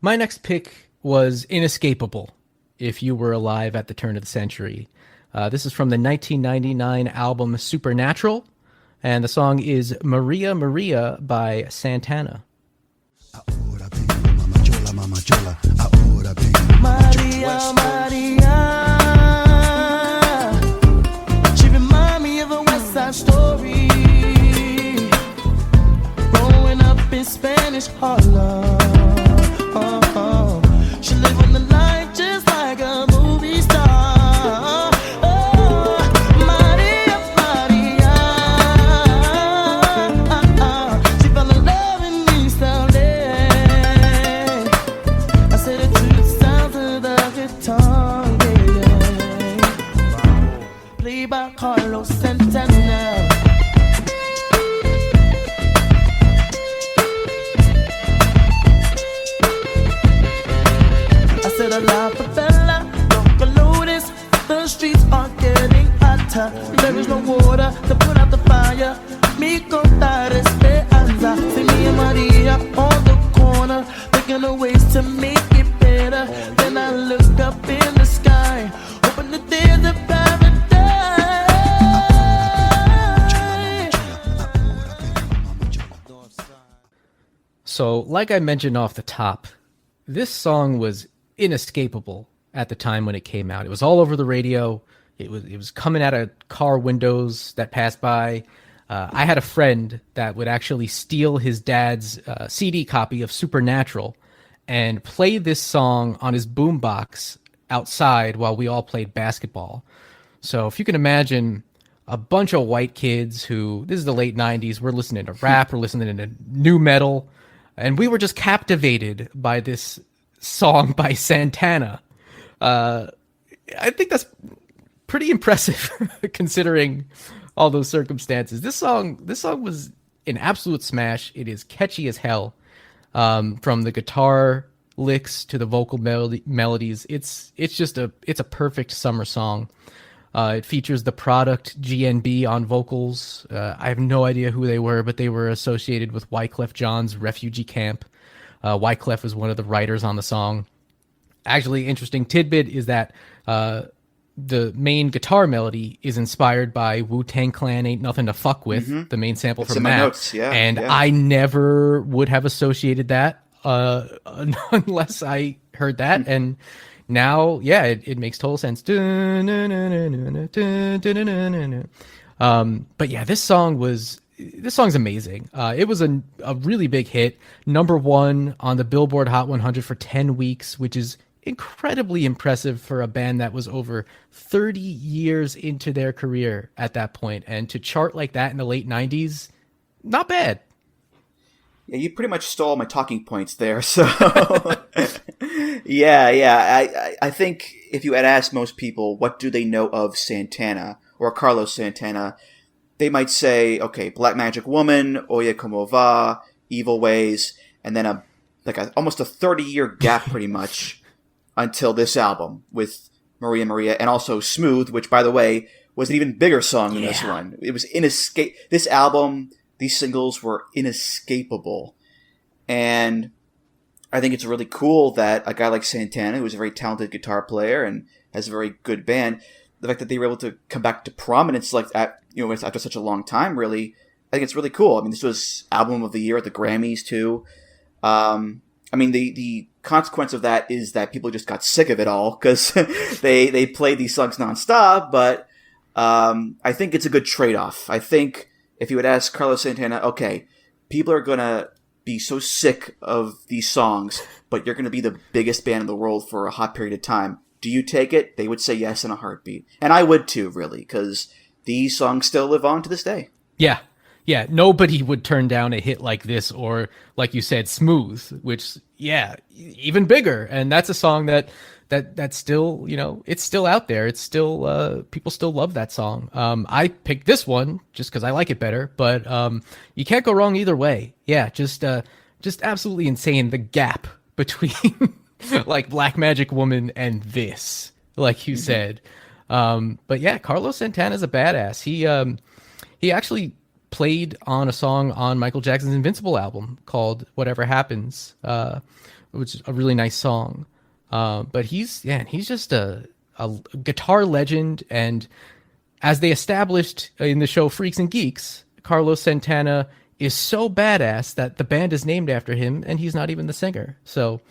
My next pick was Inescapable, If You Were Alive at the Turn of the Century. This is from the 1999 album Supernatural, and the song is Maria Maria by Santana. Maria, Maria. She remind me of a West Side Story. Growing up in Spanish Harlem. She lived on the line just like a movie star. Maria, Maria. She fell in love in East LA. I said it to the sound of the guitar, yeah. Played by Carlos Santana. I said a la favela, don't notice. The streets are getting hotter. There is no water to put out the fire. Mi contar esperanza. See me and Maria on the corner, thinking of ways to make it better. Then I looked up in the sky, hoping that there's a paradise. So, like I mentioned off the top, this song was inescapable at the time when it came out. It was all over the radio. It was coming out of car windows that passed by. I had a friend that would actually steal his dad's CD copy of Supernatural and play this song on his boombox outside while we all played basketball. So if you can imagine a bunch of white kids who, this is the late 90s, we're listening to rap, we're listening to new metal, and we were just captivated by this song by Santana. I think that's pretty impressive considering all those circumstances. This song was an absolute smash. It is catchy as hell. From the guitar licks to the vocal melodies, it's a perfect summer song. It features The Product, GNB on vocals. I have no idea who they were, but they were associated with Wyclef Jean's refugee camp. Wyclef was one of the writers on the song. Actually, interesting tidbit is that the main guitar melody is inspired by Wu-Tang Clan Ain't Nothing to Fuck With, the main sample It's from in my that. notes, yeah, And yeah. I never would have associated that unless I heard that. And now, yeah, it makes total sense. But yeah, this song's amazing. It was a really big hit, #1 on the Billboard Hot 100 for 10 weeks, which is incredibly impressive for a band that was over 30 years into their career at that point. And to chart like that in the late 90s, not bad. Yeah, you pretty much stole my talking points there. So, yeah. I think if you had asked most people what do they know of Santana or Carlos Santana, they might say, okay, Black Magic Woman, Oye Como Va, Evil Ways, and then almost a 30-year gap pretty much until this album with Maria Maria, and also Smooth, which, by the way, was an even bigger song than this one. It was This album, these singles were inescapable. And I think it's really cool that a guy like Santana, who's a very talented guitar player and has a very good band, the fact that they were able to come back to prominence like that, after such a long time, really, I think it's really cool. I mean, this was Album of the Year at the Grammys, too. The consequence of that is that people just got sick of it all because they played these songs nonstop, but I think it's a good trade-off. I think if you would ask Carlos Santana, okay, people are going to be so sick of these songs, but you're going to be the biggest band in the world for a hot period of time. Do you take it? They would say yes in a heartbeat. And I would too, really, because these songs still live on to this day. Yeah. Yeah, nobody would turn down a hit like this or, like you said, Smooth, which, even bigger. And that's a song that's still, it's still out there. It's still, people still love that song. I picked this one just because I like it better, but you can't go wrong either way. Yeah, just absolutely insane, the gap between, like, Black Magic Woman and this, like you said. But yeah, Carlos Santana's a badass. He actually played on a song on Michael Jackson's Invincible album called Whatever Happens, which is a really nice song. But he's just a guitar legend. And as they established in the show Freaks and Geeks, Carlos Santana is so badass that the band is named after him and he's not even the singer. So,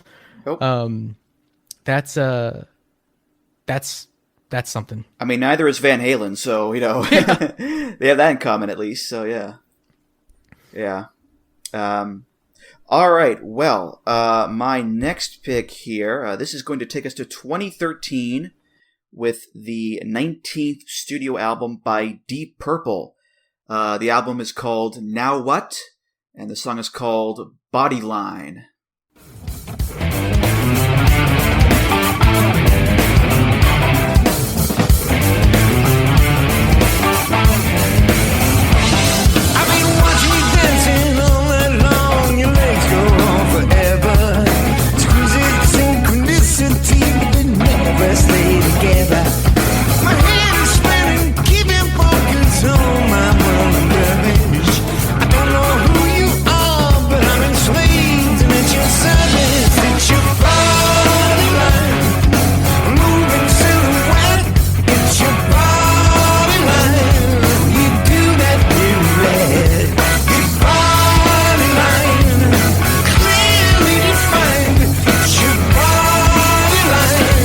that's something. I mean, neither is Van Halen, so, they have that in common at least, so yeah. Yeah. All right, well, my next pick here, this is going to take us to 2013 with the 19th studio album by Deep Purple. The album is called Now What? And the song is called Bodyline. Stay together. My head is spinning, keeping focus on my wonders. I don't know who you are, but I'm enslaved and at your service. It's your body line, moving silhouette. It's your body line. You do that in red. Your body line, clearly defined. It's your body line.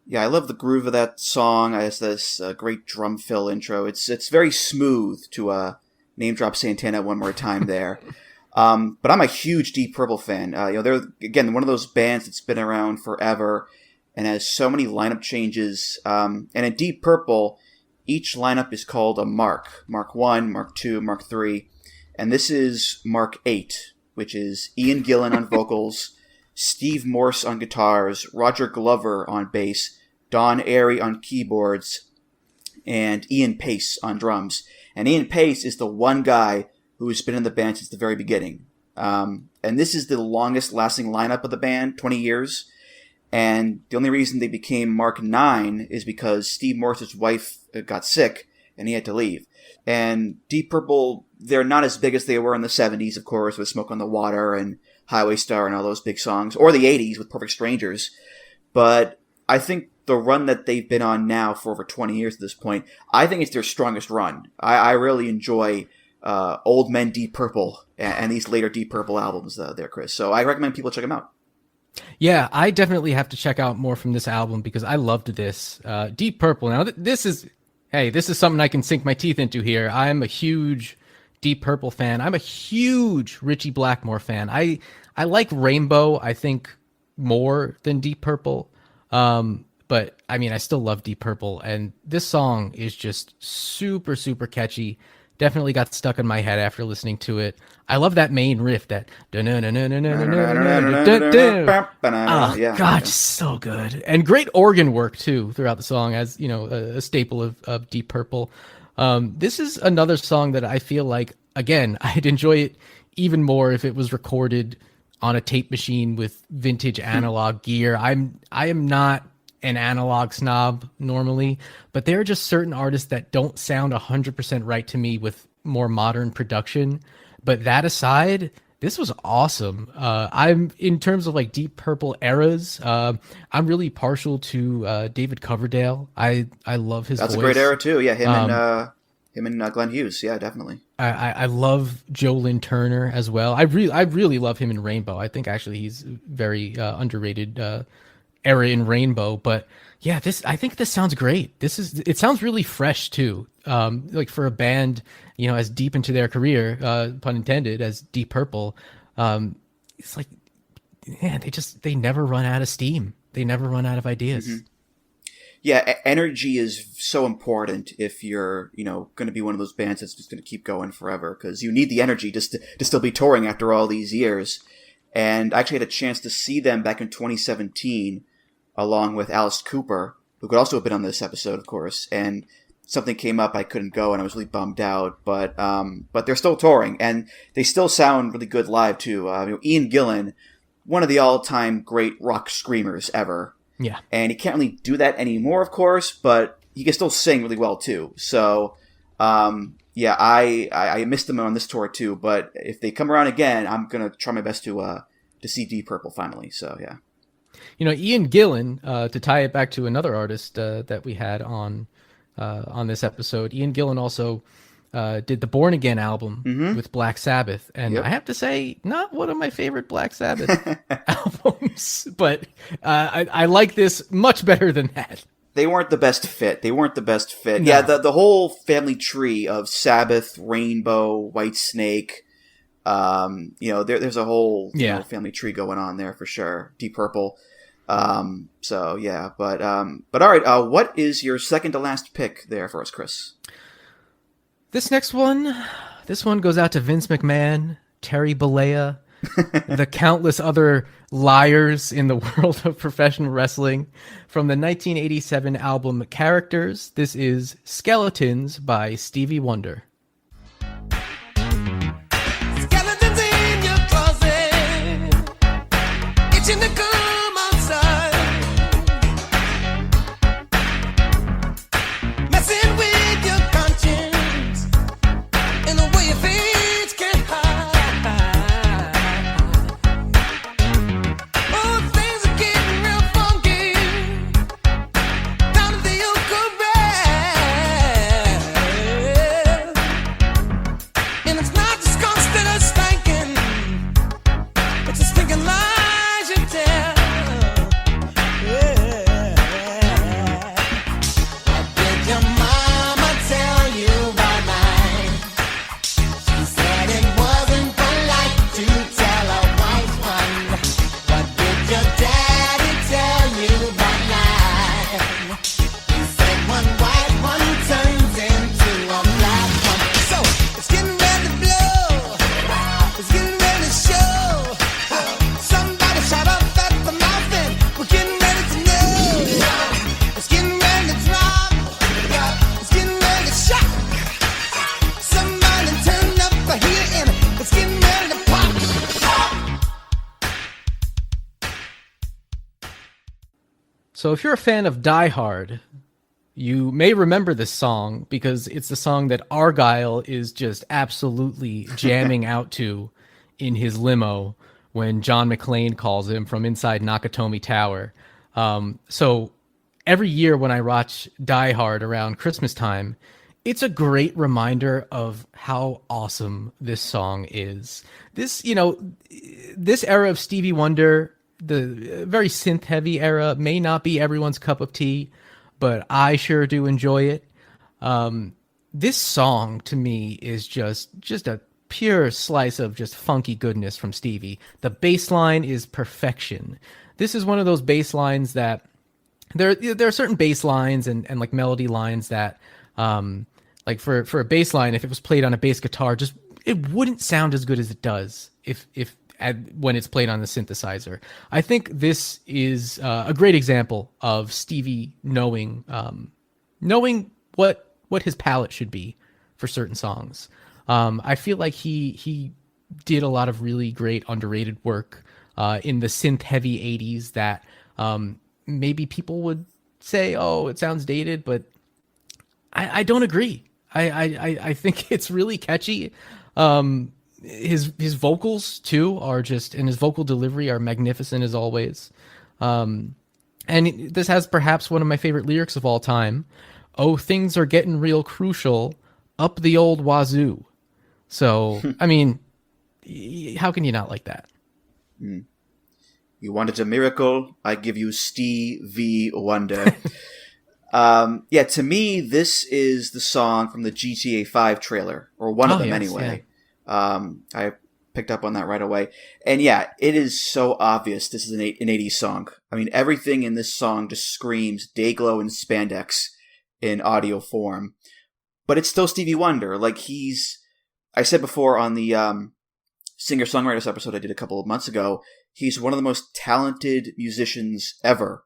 Yeah, I love the groove of that song. It has this great drum fill intro. It's very smooth to name drop Santana one more time there. But I'm a huge Deep Purple fan. They're, again, one of those bands that's been around forever and has so many lineup changes. And in Deep Purple, each lineup is called a Mark. Mark 1, Mark 2, Mark 3. And this is Mark 8, which is Ian Gillan on vocals, Steve Morse on guitars, Roger Glover on bass, Don Airey on keyboards, and Ian Pace on drums. And Ian Pace is the one guy who has been in the band since the very beginning. And this is the longest lasting lineup of the band, 20 years. And the only reason they became Mark 9 is because Steve Morse's wife got sick, and he had to leave. And Deep Purple, they're not as big as they were in the 70s, of course, with Smoke on the Water and Highway Star and all those big songs, or the 80s with Perfect Strangers. But I think the run that they've been on now for over 20 years at this point, I think it's their strongest run. I really enjoy Old Men Deep Purple and these later Deep Purple albums there, Chris. So I recommend people check them out. Yeah, I definitely have to check out more from this album because I loved this. Deep Purple. Now, this is something I can sink my teeth into here. I'm a huge Deep Purple fan. I'm a huge Ritchie Blackmore fan. I like Rainbow, I think, more than Deep Purple. But I mean, I still love Deep Purple, and this song is just super, super catchy. Definitely got stuck in my head after listening to it. I love that main riff, that oh god, so good. And great organ work too throughout the song, as you know, a staple of Deep Purple. This is another song that I feel like, again, I'd enjoy it even more if it was recorded on a tape machine with vintage analog gear. I am not an analog snob normally, but there are just certain artists that don't sound 100% right to me with more modern production. But that aside, this was awesome. I'm, in terms of like Deep Purple eras, I'm really partial to David Coverdale. I love his voice. That's a great era too. Yeah, him and Glenn Hughes. Yeah, definitely. I love Joe Lynn Turner as well. I really love him in Rainbow. I think actually he's very underrated era in Rainbow. But yeah, I think this sounds great. It sounds really fresh too. Like for a band, you know, as deep into their career, pun intended, as Deep Purple, it's like, yeah, they never run out of steam. They never run out of ideas. Mm-hmm. Yeah, energy is so important if you're, you know, going to be one of those bands that's just going to keep going forever, because you need the energy just to still be touring after all these years. And I actually had a chance to see them back in 2017, along with Alice Cooper, who could also have been on this episode, of course. And something came up, I couldn't go, and I was really bummed out. But they're still touring, and they still sound really good live too. Ian Gillan, one of the all-time great rock screamers ever. Yeah. And he can't really do that anymore, of course, but he can still sing really well too. So, yeah, I missed them on this tour too, but if they come around again, I'm going to try my best to see Deep Purple finally. So, yeah. You know, Ian Gillan, to tie it back to another artist that we had on this episode, Ian Gillan also did the Born Again album with Black Sabbath. And I have to say, not one of my favorite Black Sabbath albums, but I like this much better than that. They weren't the best fit. No. Yeah, the whole family tree of Sabbath, Rainbow, Whitesnake, there's a whole family tree going on there for sure. Deep Purple. So, yeah, but all right, what is your second to last pick there for us, Chris? This next one, goes out to Vince McMahon, Terry Bollea, the countless other liars in the world of professional wrestling. From the 1987 album Characters, this is Skeletons by Stevie Wonder. Skeletons in your closet, itching to come outside, messing with your conscience in a way your face can't hide. Oh, things are getting real funky down at the old corral, and it's not just constant or stinking, it's a stinking lies you tell. What did your mama tell you about mine? She said it wasn't polite to tell a white one. What did your daddy tell you about mine? He said one white one turns into a black one. So it's getting ready to blow. It's getting ready to show. Somebody shot up at the mouth and we're getting ready to know. It's getting ready to drop. It's getting ready to shock. Somebody turned up the heat and it's getting ready to pop. So if you're a fan of Die Hard, you may remember this song because it's the song that Argyle is just absolutely jamming out to in his limo when John McClane calls him from inside Nakatomi Tower. So every year when I watch Die Hard around Christmas time, it's a great reminder of how awesome this song is. This, you know, this era of Stevie Wonder, the very synth heavy era, may not be everyone's cup of tea, but I sure do enjoy it. This song to me is just a pure slice of just funky goodness from Stevie. The bass line is perfection. This is one of those bass lines that there are certain bass lines and like melody lines that like for a bass line, if it was played on a bass guitar, just it wouldn't sound as good as it does when it's played on the synthesizer. I think this is a great example of Stevie knowing what his palette should be for certain songs. I feel like he did a lot of really great underrated work in the synth heavy 80s that maybe people would say, oh, it sounds dated, but I don't agree. I think it's really catchy. His vocals too are just, and his vocal delivery are magnificent as always. And this has perhaps one of my favorite lyrics of all time. Oh, things are getting real crucial up the old wazoo. So, I mean, how can you not like that? You wanted a miracle, I give you Stevie Wonder. Yeah, to me, this is the song from the GTA 5 trailer, or one of them anyway. Yeah. I picked up on that right away. And yeah, it is so obvious this is an 80s song. I mean, everything in this song just screams Dayglow and spandex in audio form. But it's still Stevie Wonder. Like, I said before on the singer-songwriters episode I did a couple of months ago, he's one of the most talented musicians ever.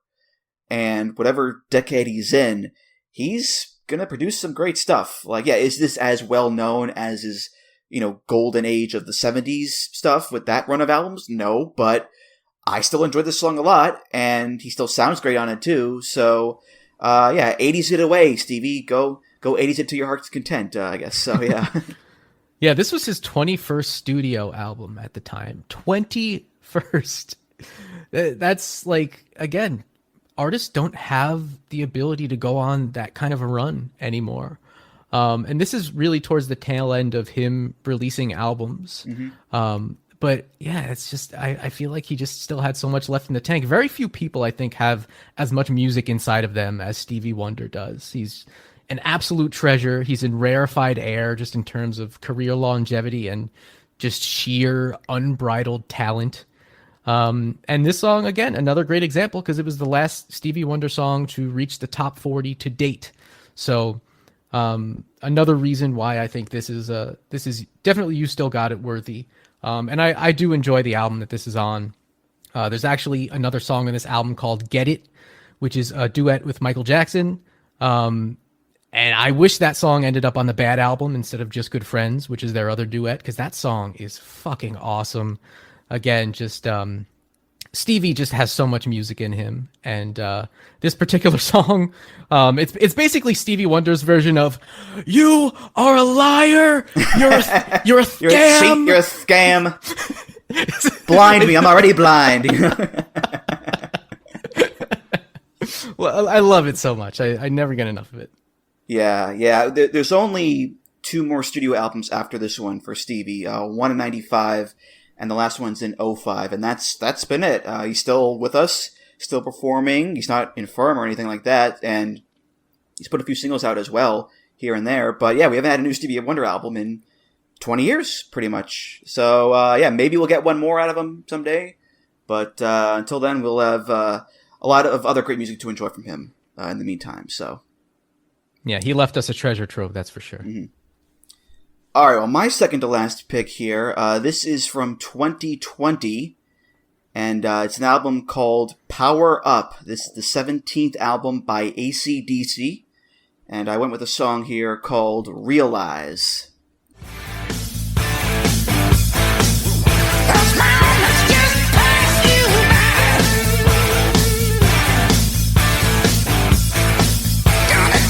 And whatever decade he's in, he's going to produce some great stuff. Like, yeah, is this as well known as his, golden age of the 70s stuff with that run of albums? No, but I still enjoy this song a lot, and he still sounds great on it too. So, yeah, 80s it away, Stevie. Go 80s it to your heart's content, I guess. So, yeah. Yeah, this was his 21st studio album at the time. 21st. That's like, again, artists don't have the ability to go on that kind of a run anymore. And this is really towards the tail end of him releasing albums. Mm-hmm. But yeah, it's just, I feel like he just still had so much left in the tank. Very few people, I think, have as much music inside of them as Stevie Wonder does. He's an absolute treasure. He's in rarefied air just in terms of career longevity and just sheer unbridled talent. And this song, again, another great example because it was the last Stevie Wonder song to reach the top 40 to date. So another reason why I think this is definitely You Still Got It worthy. And I do enjoy the album that this is on. There's actually another song on this album called Get It, which is a duet with Michael Jackson. And I wish that song ended up on the Bad album instead of Just Good Friends, which is their other duet, because that song is fucking awesome. Again, just Stevie just has so much music in him, and this particular song, it's basically Stevie Wonder's version of "You are a liar, you're a scam, you're a cheat, you're a scam, blind me, I'm already blind." Well, I love it so much. I never get enough of it. Yeah. There's only 2 more studio albums after this one for Stevie. One in 95. And the last one's in 05, and that's been it. He's still with us, still performing. He's not infirm or anything like that, and he's put a few singles out as well here and there. But yeah, we haven't had a new Stevie Wonder album in 20 years, pretty much. So yeah, maybe we'll get one more out of him someday. But until then, we'll have a lot of other great music to enjoy from him in the meantime. So yeah, he left us a treasure trove, that's for sure. Mm-hmm. All right, well, my second to last pick here, this is from 2020, and it's an album called Power Up. This is the 17th album by AC/DC, and I went with a song here called Realize. Gonna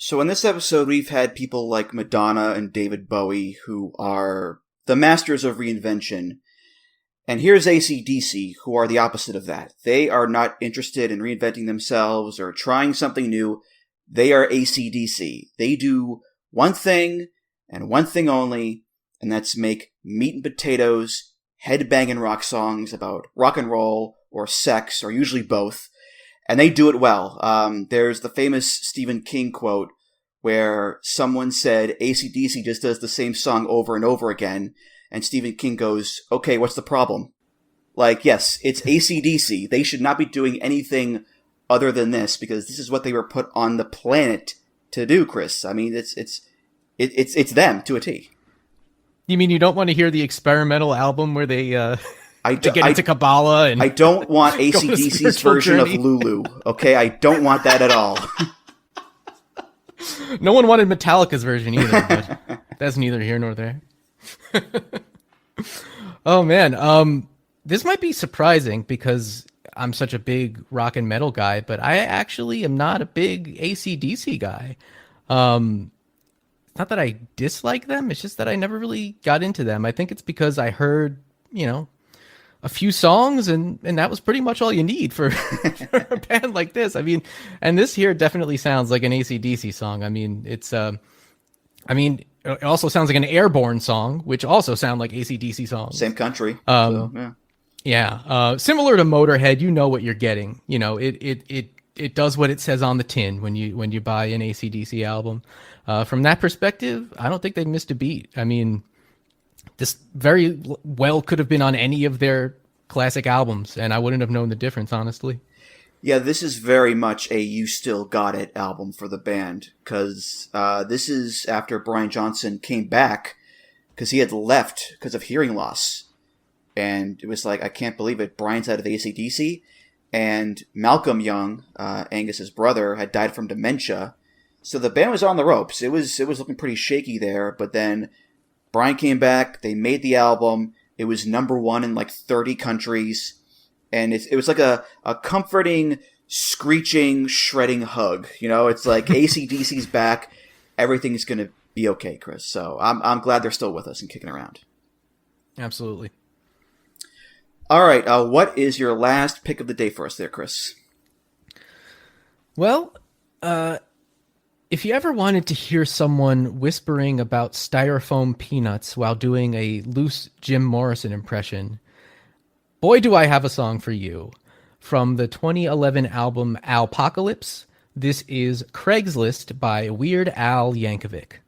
So in this episode, we've had people like Madonna and David Bowie, who are the masters of reinvention. And here's AC/DC, who are the opposite of that. They are not interested in reinventing themselves or trying something new. They are AC/DC. They do one thing and one thing only, and that's make meat and potatoes, head-banging rock songs about rock and roll or sex, or usually both. And they do it well. There's the famous Stephen King quote where someone said AC/DC just does the same song over and over again. And Stephen King goes, okay, what's the problem? Like, yes, it's AC/DC. They should not be doing anything other than this because this is what they were put on the planet to do, Chris. I mean, it's them to a T. You mean you don't want to hear the experimental album where they get into Kabbalah? And I don't want AC/DC's version of Lulu, okay? I don't want that at all. No one wanted Metallica's version either, but that's neither here nor there. Oh, man. This might be surprising because I'm such a big rock and metal guy, but I actually am not a big AC/DC guy. Not that I dislike them, it's just that I never really got into them. I think it's because I heard, a few songs and that was pretty much all you need for a band like this. I mean, and this here definitely sounds like an AC/DC song. I mean, it also sounds like an Airborne song, which also sound like AC/DC songs. Same country. Yeah. Similar to Motorhead, you know what you're getting. It does what it says on the tin when you buy an AC/DC album. From that perspective, I don't think they missed a beat. I mean, this very well could have been on any of their classic albums, and I wouldn't have known the difference, honestly. Yeah, this is very much a You Still Got It album for the band, because this is after Brian Johnson came back, because he had left because of hearing loss. And it was like, I can't believe it, Brian's out of AC/DC, and Malcolm Young, Angus's brother, had died from dementia, so the band was on the ropes. It was looking pretty shaky there, but then Brian came back, they made the album, it was #1 in like 30 countries, and it was like a comforting, screeching, shredding hug. It's like AC/DC's back, everything's going to be okay, Chris. So I'm glad they're still with us and kicking around. Absolutely. All right, what is your last pick of the day for us there, Chris? Well, if you ever wanted to hear someone whispering about styrofoam peanuts while doing a loose Jim Morrison impression, boy, do I have a song for you. From the 2011 album Alpocalypse, this is Craigslist by Weird Al Yankovic.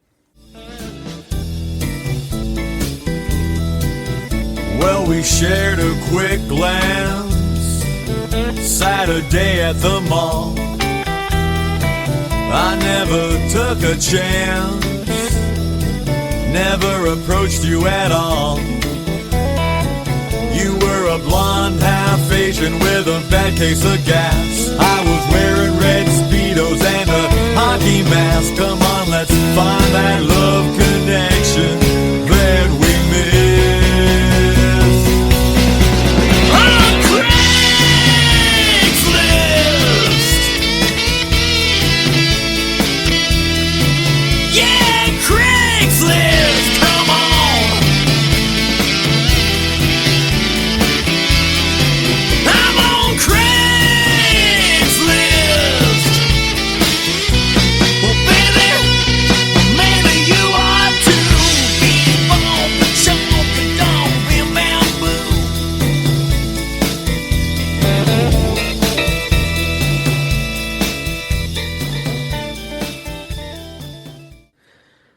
Well, we shared a quick glance Saturday at the mall. I never took a chance, never approached you at all. You were a blonde half-Asian with a bad case of gas. I was wearing red Speedos and a hockey mask. Come on, let's find that love connection that we missed.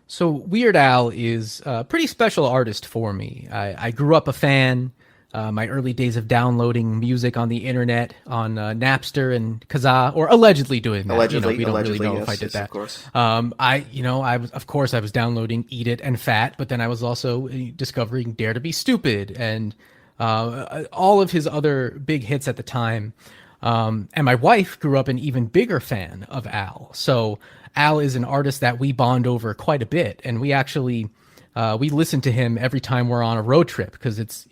So Weird Al is a pretty special artist for me. I grew up a fan. My early days of downloading music on the internet on Napster and Kazaa, or allegedly doing that. Allegedly, we don't really know yes, if I did that. Of course. I was downloading Eat It and Fat, but then I was also discovering Dare to Be Stupid and all of his other big hits at the time. And my wife grew up an even bigger fan of Al. So Al is an artist that we bond over quite a bit. And we actually we listen to him every time we're on a road trip because it's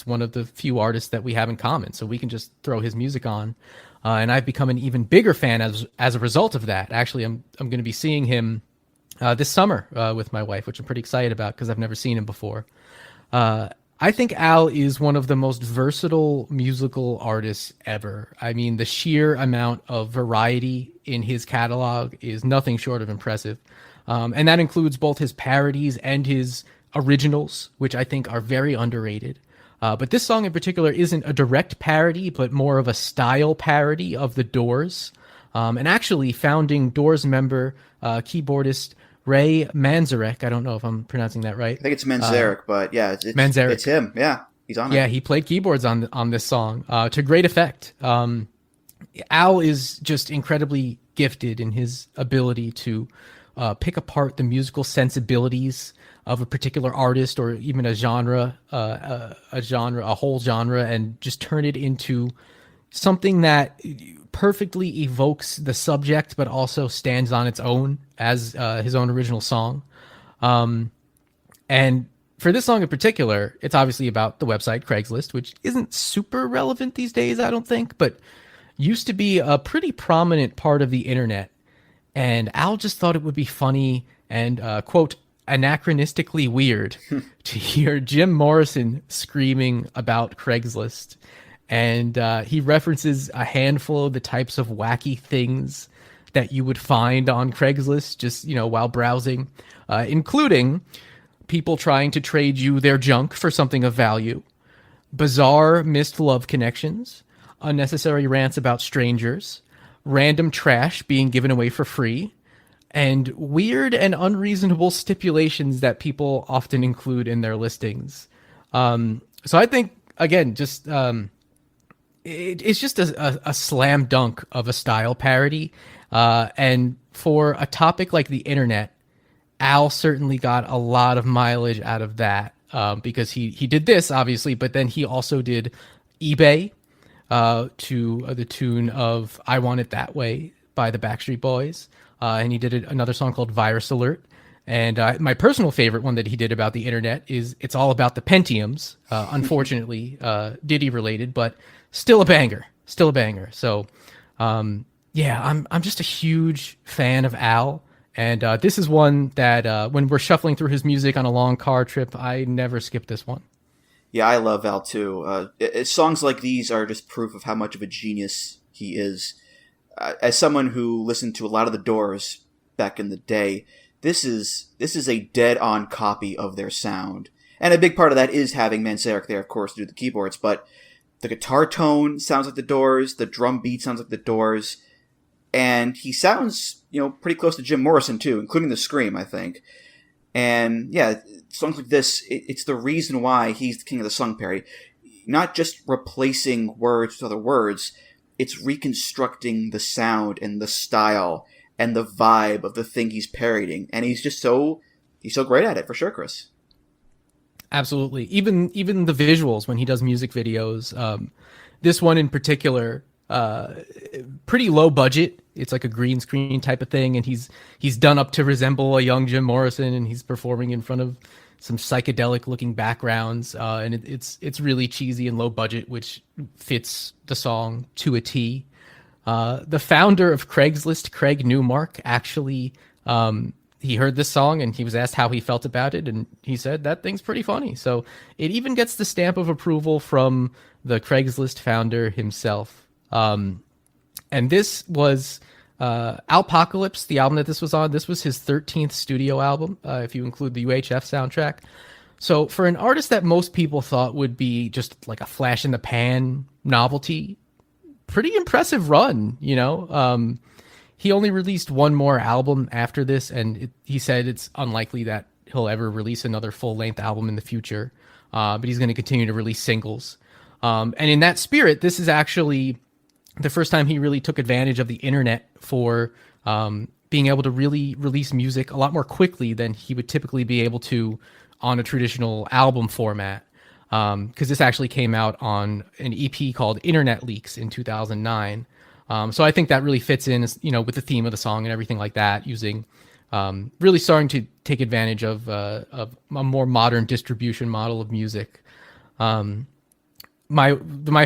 one of the few artists that we have in common. So we can just throw his music on, and I've become an even bigger fan as a result of that. Actually, I'm going to be seeing him this summer with my wife, which I'm pretty excited about because I've never seen him before. I think Al is one of the most versatile musical artists ever. I mean, the sheer amount of variety in his catalog is nothing short of impressive. And that includes both his parodies and his originals, which I think are very underrated. But this song in particular isn't a direct parody, but more of a style parody of The Doors. And actually, founding Doors member, keyboardist Ray Manzarek, I don't know if I'm pronouncing that right. I think it's Manzarek, but yeah, Manzarek. It's him. Yeah, he's on it. Yeah, he played keyboards on this song to great effect. Al is just incredibly gifted in his ability to pick apart the musical sensibilities of a particular artist or even a whole genre, and just turn it into something that perfectly evokes the subject, but also stands on its own as his own original song. And for this song in particular, it's obviously about the website Craigslist, which isn't super relevant these days, I don't think, but used to be a pretty prominent part of the internet. And Al just thought it would be funny and, quote, anachronistically weird to hear Jim Morrison screaming about Craigslist. And he references a handful of the types of wacky things that you would find on Craigslist just, while browsing, including people trying to trade you their junk for something of value, bizarre missed love connections, unnecessary rants about strangers, random trash being given away for free, and weird and unreasonable stipulations that people often include in their listings. So I think, again, just it's just a slam dunk of a style parody. And for a topic like the internet, Al certainly got a lot of mileage out of that because he did this, obviously, but then he also did eBay to the tune of I Want It That Way by the Backstreet Boys. And he did another song called Virus Alert. And my personal favorite one that he did about the internet is It's All About the Pentiums. Unfortunately, Diddy related, but still a banger. So, yeah, I'm just a huge fan of Al. And this is one that when we're shuffling through his music on a long car trip, I never skip this one. Yeah, I love Al too. Songs like these are just proof of how much of a genius he is. As someone who listened to a lot of the Doors back in the day, this is a dead-on copy of their sound. And a big part of that is having Manzarek there, of course, to do the keyboards. But the guitar tone sounds like the Doors, the drum beat sounds like the Doors, and he sounds, pretty close to Jim Morrison too, including the scream, I think. And yeah, songs like this, it's the reason why he's the king of the song parody. Not just replacing words with other words, it's reconstructing the sound and the style and the vibe of the thing he's parodying. And he's so great at it, for sure, Chris. Absolutely. Even the visuals when he does music videos. This one in particular, pretty low budget. It's like a green screen type of thing, and he's done up to resemble a young Jim Morrison, and he's performing in front of some psychedelic looking backgrounds, and it's really cheesy and low budget, which fits the song to a T. The founder of Craigslist, Craig Newmark, actually he heard this song and he was asked how he felt about it, and he said that thing's pretty funny. So it even gets the stamp of approval from the Craigslist founder himself. And this was Alpocalypse, the album that this was on. This was his 13th studio album, if you include the UHF soundtrack. So for an artist that most people thought would be just like a flash in the pan novelty, pretty impressive run, He only released one more album after this, and he said it's unlikely that he'll ever release another full-length album in the future, but he's going to continue to release singles. And in that spirit, this is actually the first time he really took advantage of the internet for being able to really release music a lot more quickly than he would typically be able to on a traditional album format. Because this actually came out on an EP called Internet Leaks in 2009. So I think that really fits in, with the theme of the song and everything like that, using really starting to take advantage of a more modern distribution model of music. My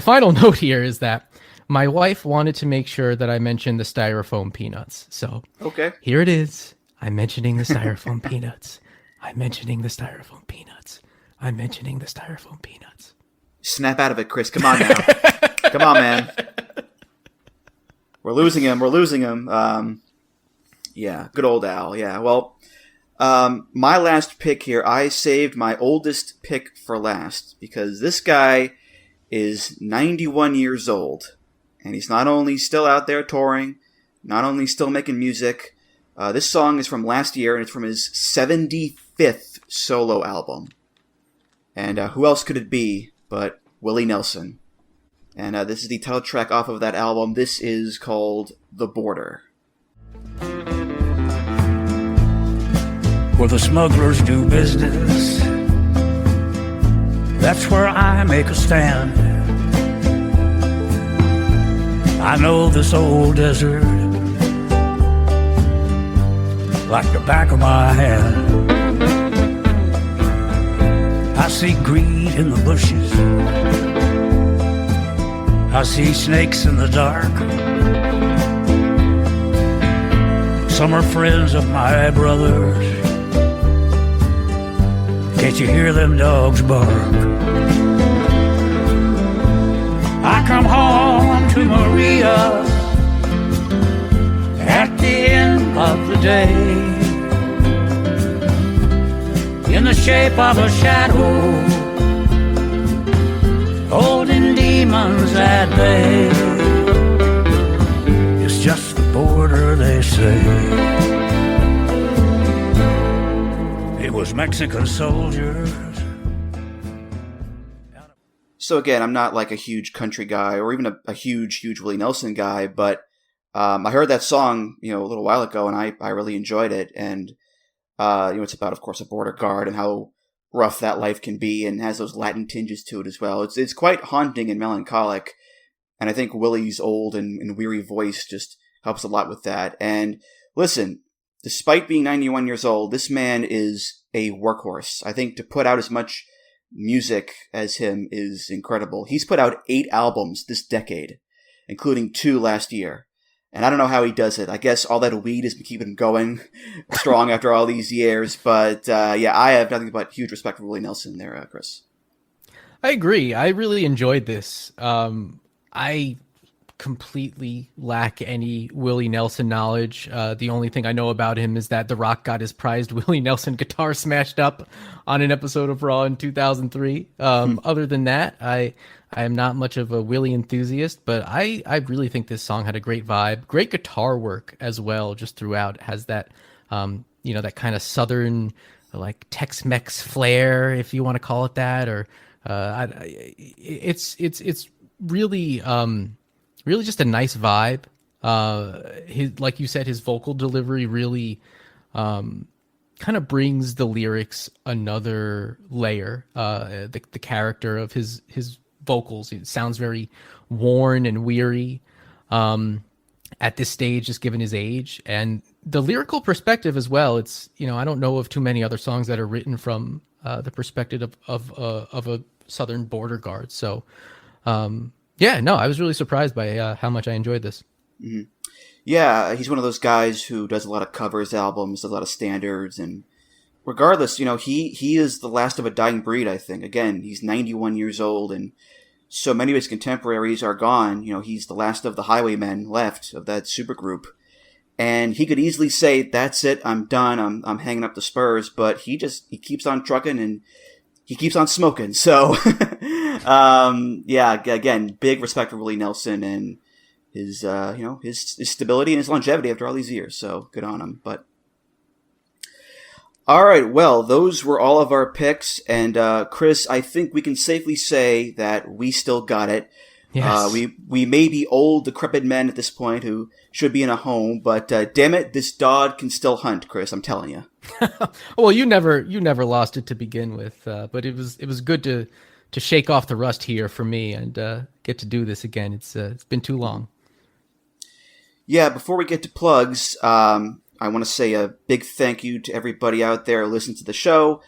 final note here is that my wife wanted to make sure that I mentioned the styrofoam peanuts. So Okay. here it is. I'm mentioning the styrofoam peanuts. I'm mentioning the styrofoam peanuts. I'm mentioning the styrofoam peanuts. Snap out of it, Chris. Come on now. Come on, man. We're losing him. Yeah, good old Al. Yeah, well, my last pick here, I saved my oldest pick for last because this guy is 91 years old. And he's not only still out there touring, not only still making music. This song is from last year, and it's from his 75th solo album. And who else could it be but Willie Nelson? And this is the title track off of that album. This is called The Border. Where the smugglers do business, that's where I make a stand. I know this old desert like the back of my hand. I see greed in the bushes, I see snakes in the dark. Some are friends of my brothers. Can't you hear them dogs bark? I come home to Maria at the end of the day, in the shape of a shadow, holding demons at bay. It's just the border, they say. It was Mexican soldiers. So again, I'm not like a huge country guy or even a huge Willie Nelson guy, but I heard that song, a little while ago, and I really enjoyed it. And it's about, of course, a border guard and how rough that life can be, and has those Latin tinges to it as well. It's quite haunting and melancholic, and I think Willie's old and weary voice just helps a lot with that. And listen, despite being 91 years old, this man is a workhorse. I think to put out as much music as him is incredible. He's put out 8 albums this decade, including 2 last year. And I don't know how he does it. I guess all that weed has been keeping him going strong after all these years. But yeah, I have nothing but huge respect for Willie Nelson there, Chris. I agree. I really enjoyed this. I completely lack any Willie Nelson knowledge. The only thing I know about him is that The Rock got his prized Willie Nelson guitar smashed up on an episode of Raw in 2003. Other than that, I am not much of a Willie enthusiast, but I really think this song had a great vibe, great guitar work as well, just throughout. It has that, that kind of Southern, like Tex-Mex flair, if you want to call it that, or it's really, really just a nice vibe. Like you said, his vocal delivery really kind of brings the lyrics another layer. The character of his vocals, it sounds very worn and weary at this stage, just given his age, and the lyrical perspective as well. It's I don't know of too many other songs that are written from the perspective of a Southern border guard. So. Yeah, no, I was really surprised by how much I enjoyed this. Mm-hmm. Yeah, he's one of those guys who does a lot of covers albums, does a lot of standards, and regardless, he is the last of a dying breed, I think. Again, he's 91 years old, and so many of his contemporaries are gone. He's the last of the highwaymen left of that supergroup. And he could easily say, that's it, I'm done, I'm hanging up the spurs, but he keeps on trucking and he keeps on smoking. So, yeah, again, big respect for Willie Nelson and his, his stability and his longevity after all these years. So good on him. But all right, well, those were all of our picks. And Chris, I think we can safely say that we still got it. Yes. We may be old, decrepit men at this point who should be in a home, but damn it, this dog can still hunt, Chris. I'm telling you. Well, you never lost it to begin with, but it was good to shake off the rust here for me and get to do this again. It's been too long. Yeah, before we get to plugs, I want to say a big thank you to everybody out there listening to the show.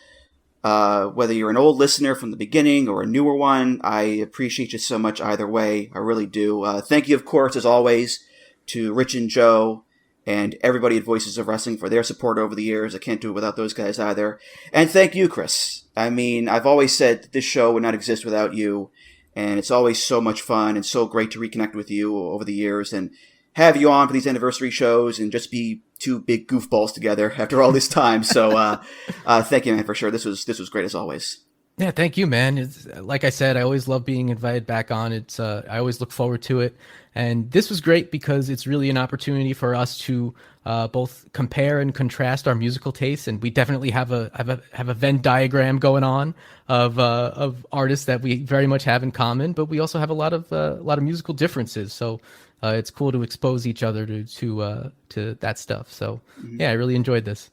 Whether you're an old listener from the beginning or a newer one, I appreciate you so much either way. I really do. Thank you, of course, as always, to Rich and Joe and everybody at Voices of Wrestling for their support over the years. I can't do it without those guys either. And thank you, Chris. I mean, I've always said that this show would not exist without you, and it's always so much fun and so great to reconnect with you over the years and have you on for these anniversary shows and just be two big goofballs together after all this time. So thank you, man, for sure. This was great as always. Yeah, thank you, man. It's, like I said, I always love being invited back on. It's I always look forward to it. And this was great because it's really an opportunity for us to both compare and contrast our musical tastes. And we definitely have a Venn diagram going on of artists that we very much have in common, but we also have a lot of musical differences. So it's cool to expose each other to that stuff. So yeah, I really enjoyed this.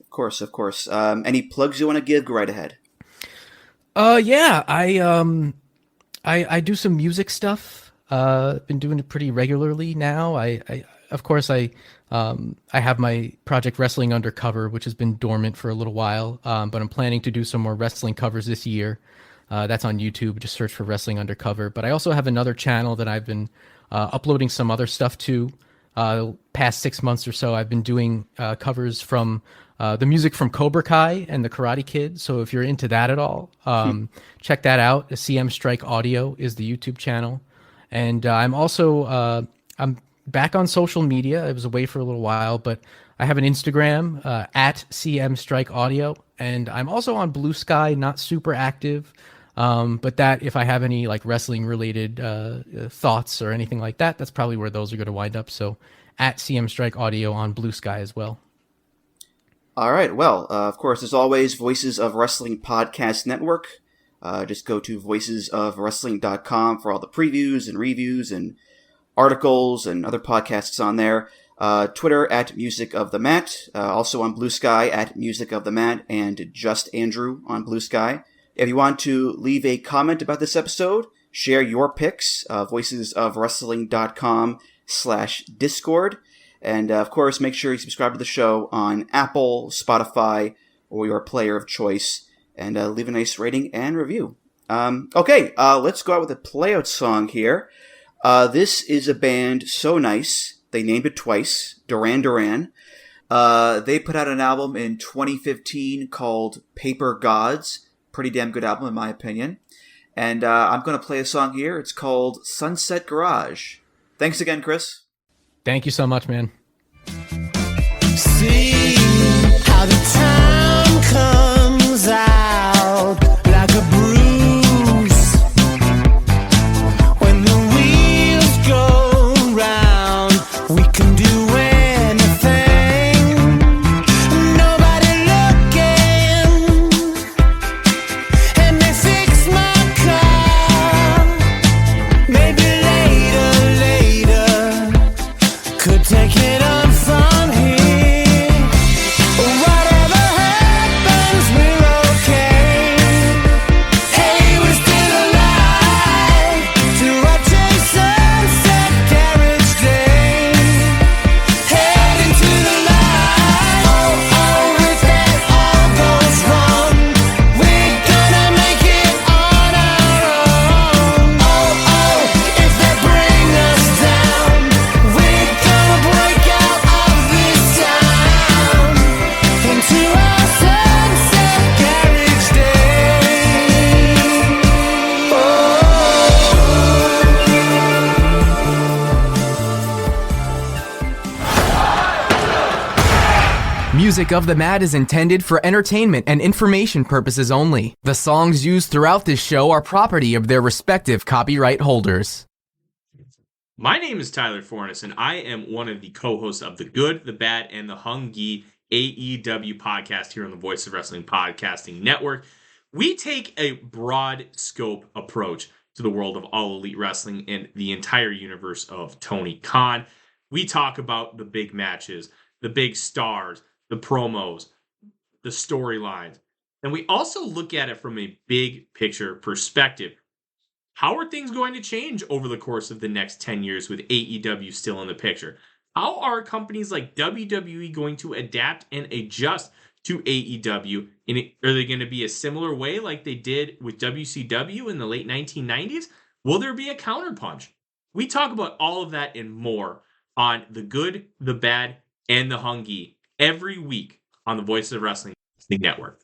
Of course. Any plugs you want to give? Go right ahead. Yeah, I do some music stuff. Been doing it pretty regularly now. I of course I have my project Wrestling Undercover, which has been dormant for a little while. But I'm planning to do some more wrestling covers this year. That's on YouTube. Just search for Wrestling Undercover. But I also have another channel that I've been uploading some other stuff to. Past 6 months or so, I've been doing covers from the music from Cobra Kai and the Karate Kid. So if you're into that at all, check that out. CM Strike Audio is the YouTube channel. And I'm also I'm back on social media. I was away for a little while, but I have an Instagram at CM Strike Audio, and I'm also on Bluesky. Not super active, but that if I have any like wrestling related thoughts or anything like that, that's probably where those are going to wind up. So at CM Strike Audio on Bluesky as well. All right. Well, of course, as always, Voices of Wrestling Podcast Network. Just go to voicesofwrestling.com for all the previews and reviews and articles and other podcasts on there. Twitter at Music of the Mat. Also on Bluesky at Music of the Mat and Just Andrew on Bluesky. If you want to leave a comment about this episode, share your picks, voicesofwrestling.com/Discord. And, of course, make sure you subscribe to the show on Apple, Spotify, or your player of choice. And leave a nice rating and review. Okay, let's go out with a playout song here. This is a band so nice, they named it twice, Duran Duran. They put out an album in 2015 called Paper Gods. Pretty damn good album, in my opinion. And I'm going to play a song here. It's called Sunset Garage. Thanks again, Chris. Thank you so much, man. See how the time comes out like a bruise when the wheels go round. We can do anything, nobody looking, and they fix my car. Maybe later could take it on from here. Whatever happens, we're okay. Hey, we're still alive to watch a sunset carriage day. Heading to the light. Oh, if that all goes wrong, we're gonna make it on our own. Oh, if they bring us down, we're gonna break out of this town into our sunset carriage day. Music of the Mat is intended for entertainment and information purposes only. The songs used throughout this show are property of their respective copyright holders. My name is Tyler Fornes, and I am one of the co-hosts of the Good, the Bad, and the Hungy AEW podcast here on the Voice of Wrestling Podcasting Network. We take a broad scope approach to the world of All Elite Wrestling and the entire universe of Tony Khan. We talk about the big matches, the big stars, the promos, the storylines, and we also look at it from a big picture perspective. How are things going to change over the course of the next 10 years with AEW still in the picture? How are companies like WWE going to adapt and adjust to AEW? Are they going to be a similar way like they did with WCW in the late 1990s? Will there be a counterpunch? We talk about all of that and more on The Good, the Bad, and the Hungy every week on the Voices of Wrestling Network.